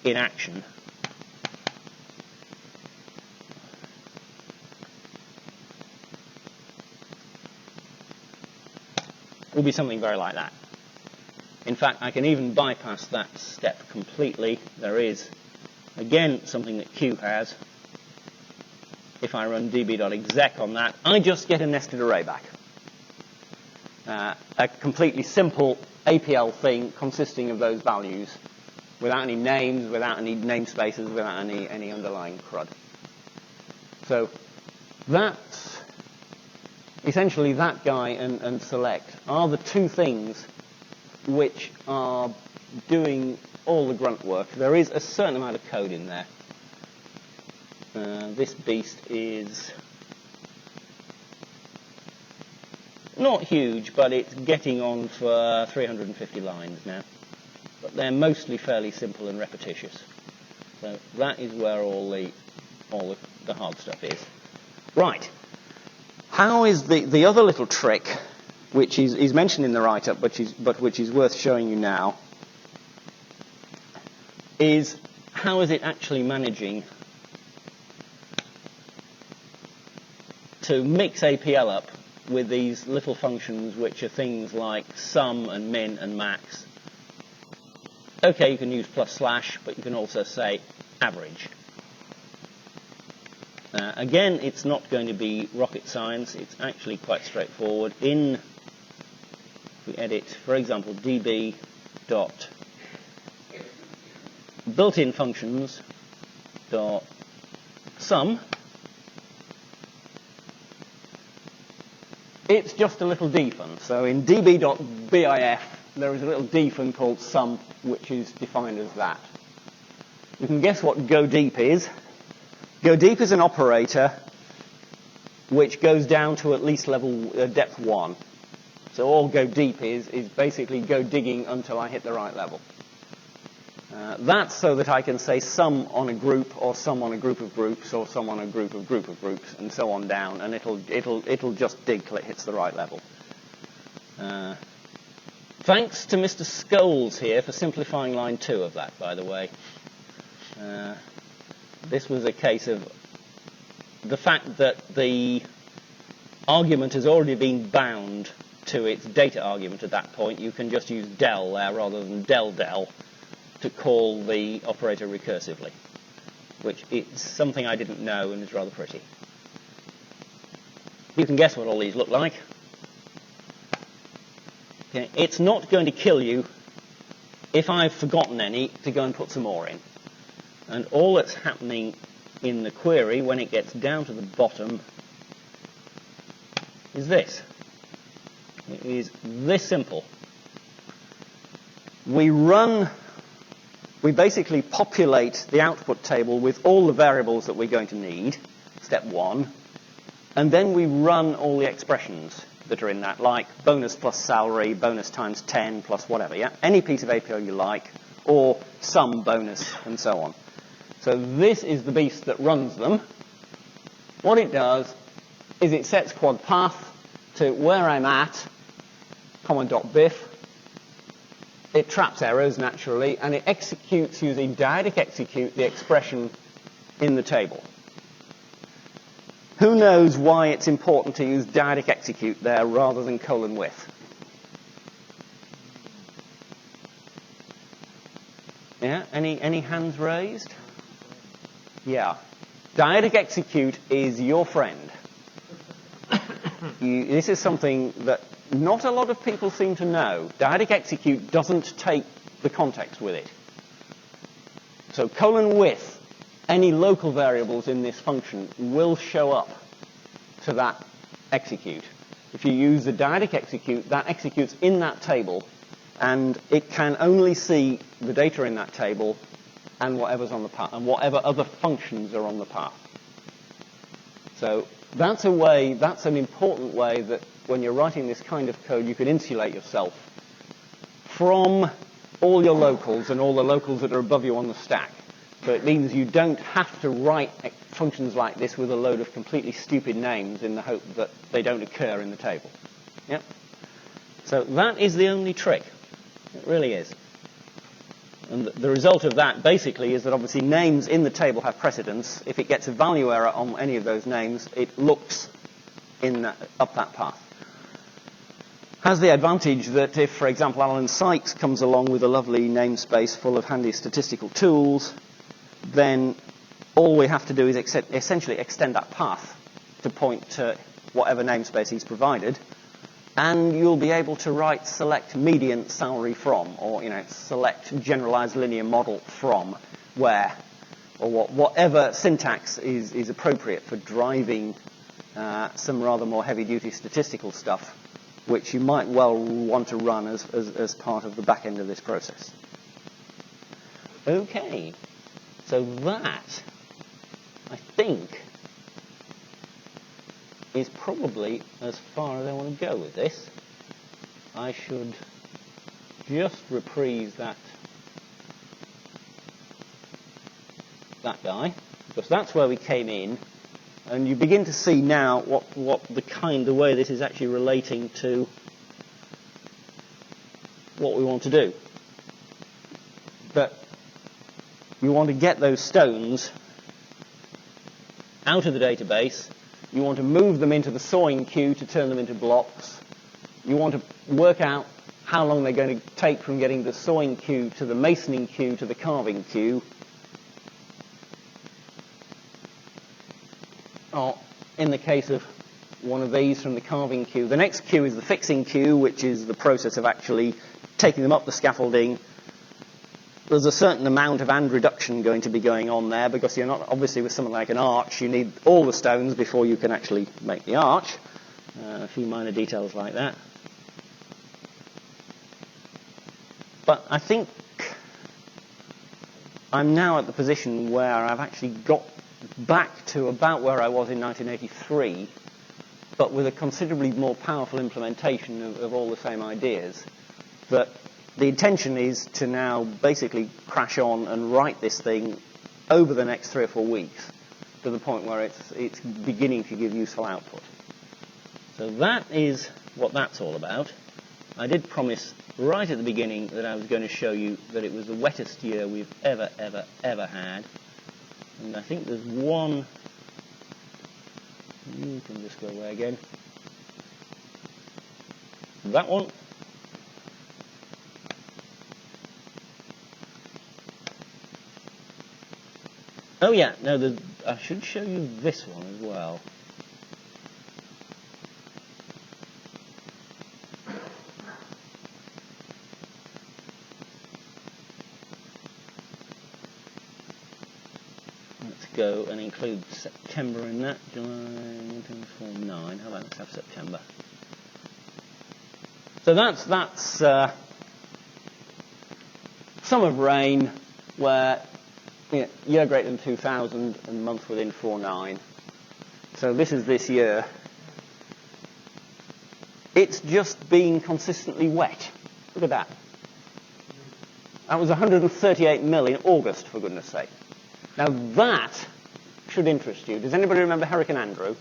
in action will be something very like that. In fact, I can even bypass that step completely. There is, again, something that Q has. If I run db.exec on that, I just get a nested array back. A completely simple APL thing consisting of those values without any names, without any namespaces, without any underlying crud. So that's essentially that guy and select are the two things which are doing all the grunt work. There is a certain amount of code in there. This beast is not huge, but it's getting on for 350 lines now. But they're mostly fairly simple and repetitious. So that is where all the hard stuff is. Right. How is the other little trick, which is mentioned in the write-up, but which is worth showing you now, is how is it actually managing to mix APL up with these little functions which are things like sum and min and max. Okay, you can use plus slash, but you can also say average. Again, it's not going to be rocket science. It's actually quite straightforward. If we edit, for example, db dot built-in functions dot sum, it's just a little dfun. So in db.bif, there is a little dfun called sum, which is defined as that. You can guess what godeep is. Godeep is an operator which goes down to at least level depth 1. So all godeep is basically go digging until I hit the right level. That's so that I can say sum on a group, or sum on a group of groups, or sum on a group of groups, and so on down, and it'll just dig till it hits the right level. Thanks to Mr. Scholes here for simplifying line 2 of that, by the way. This was a case of the fact that the argument has already been bound to its data argument at that point. You can just use del there rather than del to call the operator recursively, which is something I didn't know and is rather pretty. You can guess what all these look like. Okay. It's not going to kill you if I've forgotten any to go and put some more in. And all that's happening in the query when it gets down to the bottom is this. It is this simple. We basically populate the output table with all the variables that we're going to need, step 1, and then we run all the expressions that are in that, like bonus plus salary, bonus times 10 plus whatever, yeah? Any piece of APL you like, or some bonus, and so on. So this is the beast that runs them. What it does is it sets quad path to where I'm at, .bif. It traps errors, naturally, and it executes using dyadic execute the expression in the table. Who knows why it's important to use dyadic execute there rather than :with? Yeah, any hands raised? Yeah. Dyadic execute is your friend. This is something that not a lot of people seem to know. Dyadic execute doesn't take the context with it. So :with, any local variables in this function will show up to that execute. If you use the dyadic execute, that executes in that table, and it can only see the data in that table and whatever's on the path, and whatever other functions are on the path. So that's a way, that's an important way that when you're writing this kind of code, you can insulate yourself from all your locals and all the locals that are above you on the stack. So it means you don't have to write functions like this with a load of completely stupid names in the hope that they don't occur in the table. Yep. So that is the only trick. It really is. And the result of that basically is that obviously names in the table have precedence. If it gets a value error on any of those names, it looks up that path. Has the advantage that if, for example, Alan Sykes comes along with a lovely namespace full of handy statistical tools, then all we have to do is essentially extend that path to point to whatever namespace he's provided, and you'll be able to write select median salary from, or select generalized linear model from where, or whatever syntax is appropriate for driving some rather more heavy-duty statistical stuff, which you might well want to run as part of the back end of this process. Okay, so that, I think, is probably as far as I want to go with this. I should just reprise that guy, because that's where we came in, and you begin to see now what the way this is actually relating to what we want to do. But you want to get those stones out of the database. You want to move them into the sawing queue to turn them into blocks. You want to work out how long they're going to take from getting the sawing queue to the masoning queue to the carving queue. Or in the case of one of these from the carving queue, the next queue is the fixing queue, which is the process of actually taking them up the scaffolding. There's a certain amount of and reduction going to be going on there, because you're not, obviously with something like an arch, you need all the stones before you can actually make the arch. A few minor details like that. But I think I'm now at the position where I've actually got back to about where I was in 1983, but with a considerably more powerful implementation of all the same ideas. But the intention is to now basically crash on and write this thing over the next 3 or 4 weeks to the point where it's beginning to give useful output. So that is what that's all about. I did promise right at the beginning that I was going to show you that it was the wettest year we've ever had. And I think there's one. You can just go away again. That one. Oh yeah, no, I should show you this one as well. Let's go and include September in that. July 1, 2, 3, 4, 9. How about let's have September? So that's sum of rain where year greater than 2000 and month within 49. So this is this year. It's just been consistently wet. Look at that. That was 138 mil in August, for goodness sake. Now that should interest you. Does anybody remember Hurricane Andrew?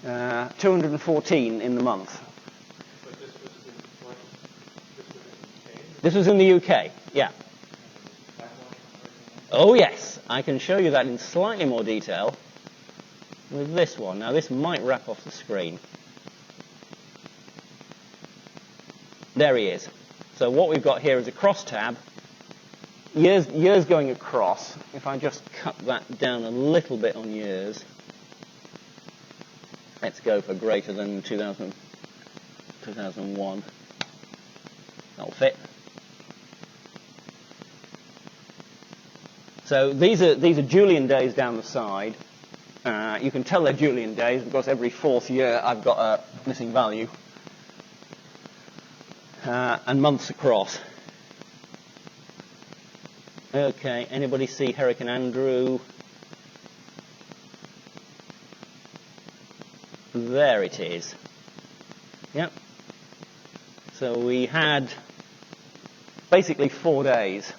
214 in the month. But This was in the UK, yeah. Oh yes, I can show you that in slightly more detail with this one. Now this might wrap off the screen. There he is. So what we've got here is a crosstab. Years going across. If I just cut that down a little bit on years. Let's go for greater than 2001. That'll fit. So these are Julian days down the side. You can tell they're Julian days because every 4th year I've got a missing value. And months across. Okay, anybody see Hurricane Andrew? there it is. Yep. So we had basically 4 days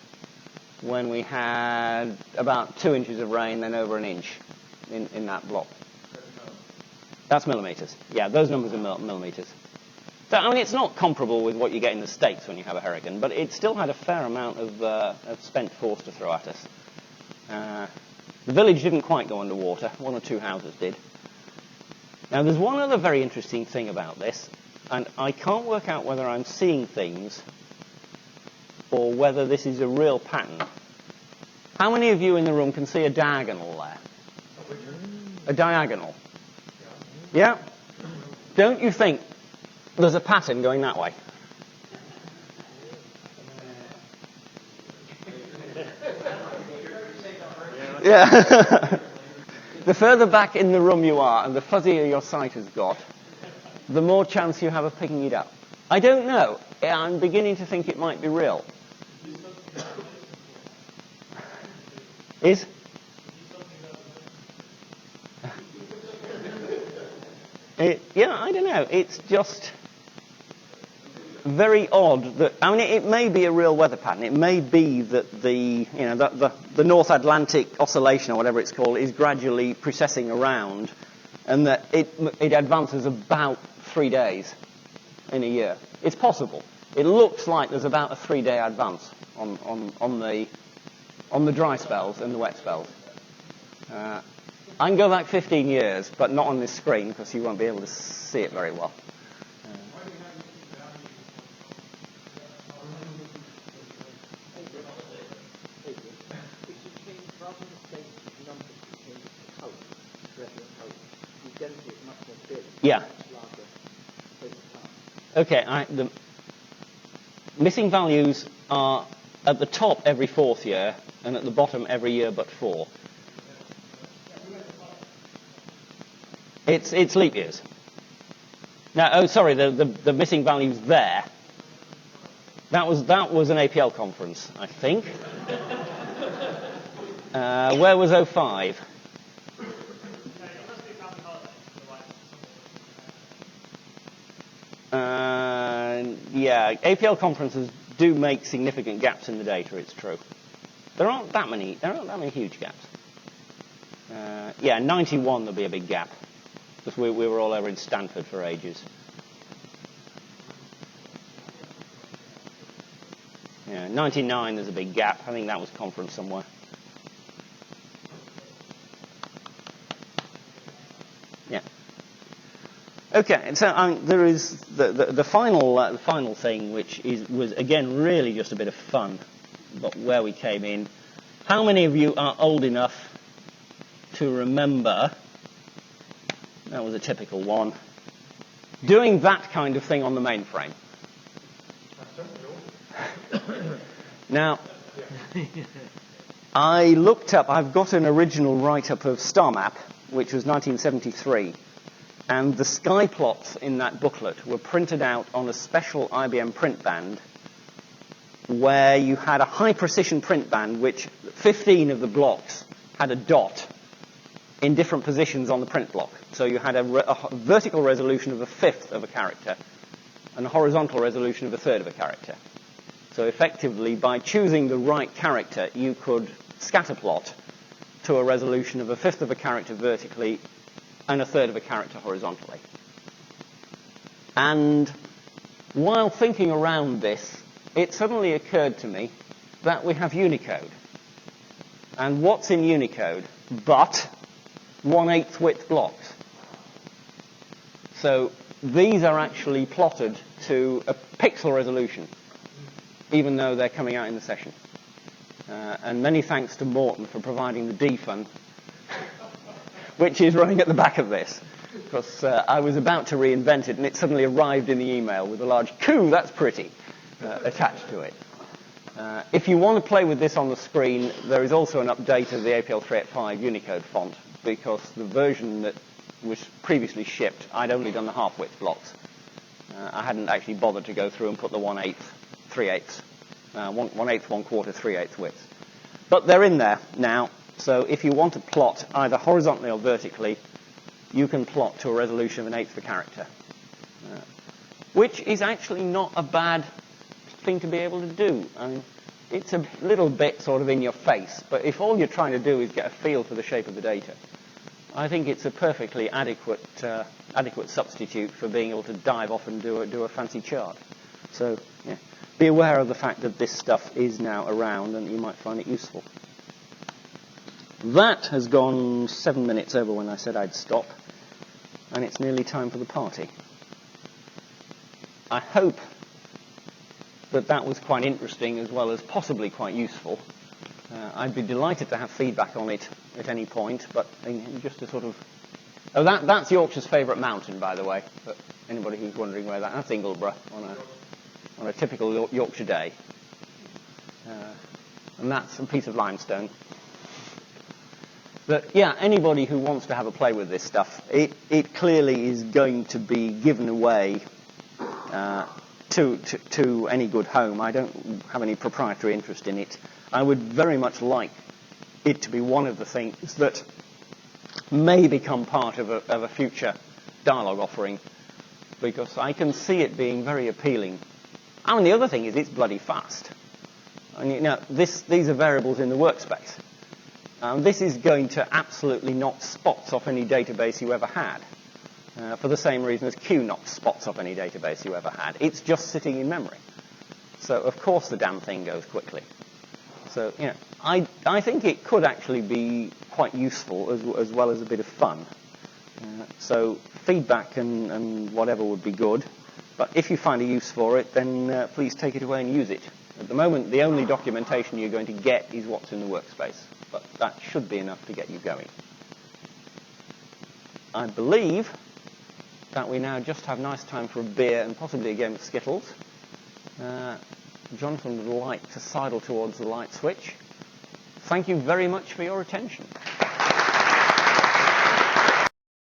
when we had about 2 inches of rain, then over an inch in that block. That's millimeters. Yeah, those numbers are millimeters. So, I mean, it's not comparable with what you get in the States when you have a hurricane, but it still had a fair amount of spent force to throw at us. The village didn't quite go underwater. 1 or 2 houses did. Now, there's one other very interesting thing about this, and I can't work out whether I'm seeing things or whether this is a real pattern. How many of you in the room can see a diagonal there? A diagonal? Yeah? Don't you think there's a pattern going that way? Yeah. The further back in the room you are and the fuzzier your sight has got, the more chance you have of picking it up. I don't know. I'm beginning to think it might be real. Is? Yeah, I don't know. It's just very odd that, I mean, it may be a real weather pattern. It may be that the North Atlantic oscillation, or whatever it's called, is gradually precessing around, and that it advances about 3 days in a year. It's possible. It looks like there's about a 3-day advance on the dry spells and the wet spells. I can go back 15 years, but not on this screen because you won't be able to see it very well. Yeah. Okay, the missing values are at the top every 4th year and at the bottom every year but 4. It's leap years. Now, oh, sorry, the missing values there. That was an APL conference, I think. Where was 05? Yeah, APL conferences do make significant gaps in the data. It's true. There aren't that many huge gaps. Yeah, 91 there'll be a big gap because we were all over in Stanford for ages. Yeah, 99 there's a big gap. I think that was conference somewhere. Yeah. Okay, so there is the final thing, which was again really just a bit of fun, but where we came in. How many of you are old enough to remember? That was a typical one. Doing that kind of thing on the mainframe. Now, I looked up. I've got an original write-up of StarMap, which was 1973. And the sky plots in that booklet were printed out on a special IBM print band where you had a high-precision print band, which 15 of the blocks had a dot in different positions on the print block. So you had a vertical resolution of 1/5 of a character and a horizontal resolution of 1/3 of a character. So effectively, by choosing the right character, you could scatterplot to a resolution of 1/5 of a character vertically and 1/3 of a character horizontally. And while thinking around this, it suddenly occurred to me that we have Unicode. And what's in Unicode but 1/8 width blocks? So these are actually plotted to a pixel resolution, even though they're coming out in the session. And many thanks to Morton for providing the DFUN, which is running at the back of this, because I was about to reinvent it, and it suddenly arrived in the email with a large "Coo, that's pretty" attached to it. If you want to play with this on the screen, there is also an update of the APL 385 Unicode font, because the version that was previously shipped, I'd only done the half-width blocks. I hadn't actually bothered to go through and put the 1/8, 3/8, 1/8, 1/4, 3/8 widths. But they're in there now. So if you want to plot either horizontally or vertically you can plot to a resolution of 1/8 of a character, which is actually not a bad thing to be able to do. I mean, it's a little bit sort of in your face, but if all you're trying to do is get a feel for the shape of the data, I think it's a perfectly adequate substitute for being able to dive off and do a fancy chart. So yeah, be aware of the fact that this stuff is now around and you might find it useful. That has gone 7 minutes over when I said I'd stop, and it's nearly time for the party. I hope that was quite interesting as well as possibly quite useful. I'd be delighted to have feedback on it at any point, but just to sort of... Oh, that's Yorkshire's favourite mountain, by the way, for anybody who's wondering where that's Ingleborough on a typical Yorkshire day. And that's a piece of limestone. But yeah, anybody who wants to have a play with this stuff, it clearly is going to be given away to any good home. I don't have any proprietary interest in it. I would very much like it to be one of the things that may become part of a future Dyalog offering, because I can see it being very appealing. I mean, the other thing is it's bloody fast. And you know, these are variables in the workspace. This is going to absolutely knock spots off any database you ever had, for the same reason as Q knocks spots off any database you ever had. It's just sitting in memory. So, of course, the damn thing goes quickly. So, you know, I think it could actually be quite useful as well as a bit of fun. So feedback and whatever would be good. But if you find a use for it, then please take it away and use it. At the moment, the only documentation you're going to get is what's in the workspace. But that should be enough to get you going. I believe that we now just have nice time for a beer and possibly a game of Skittles. Jonathan would like to sidle towards the light switch. Thank you very much for your attention.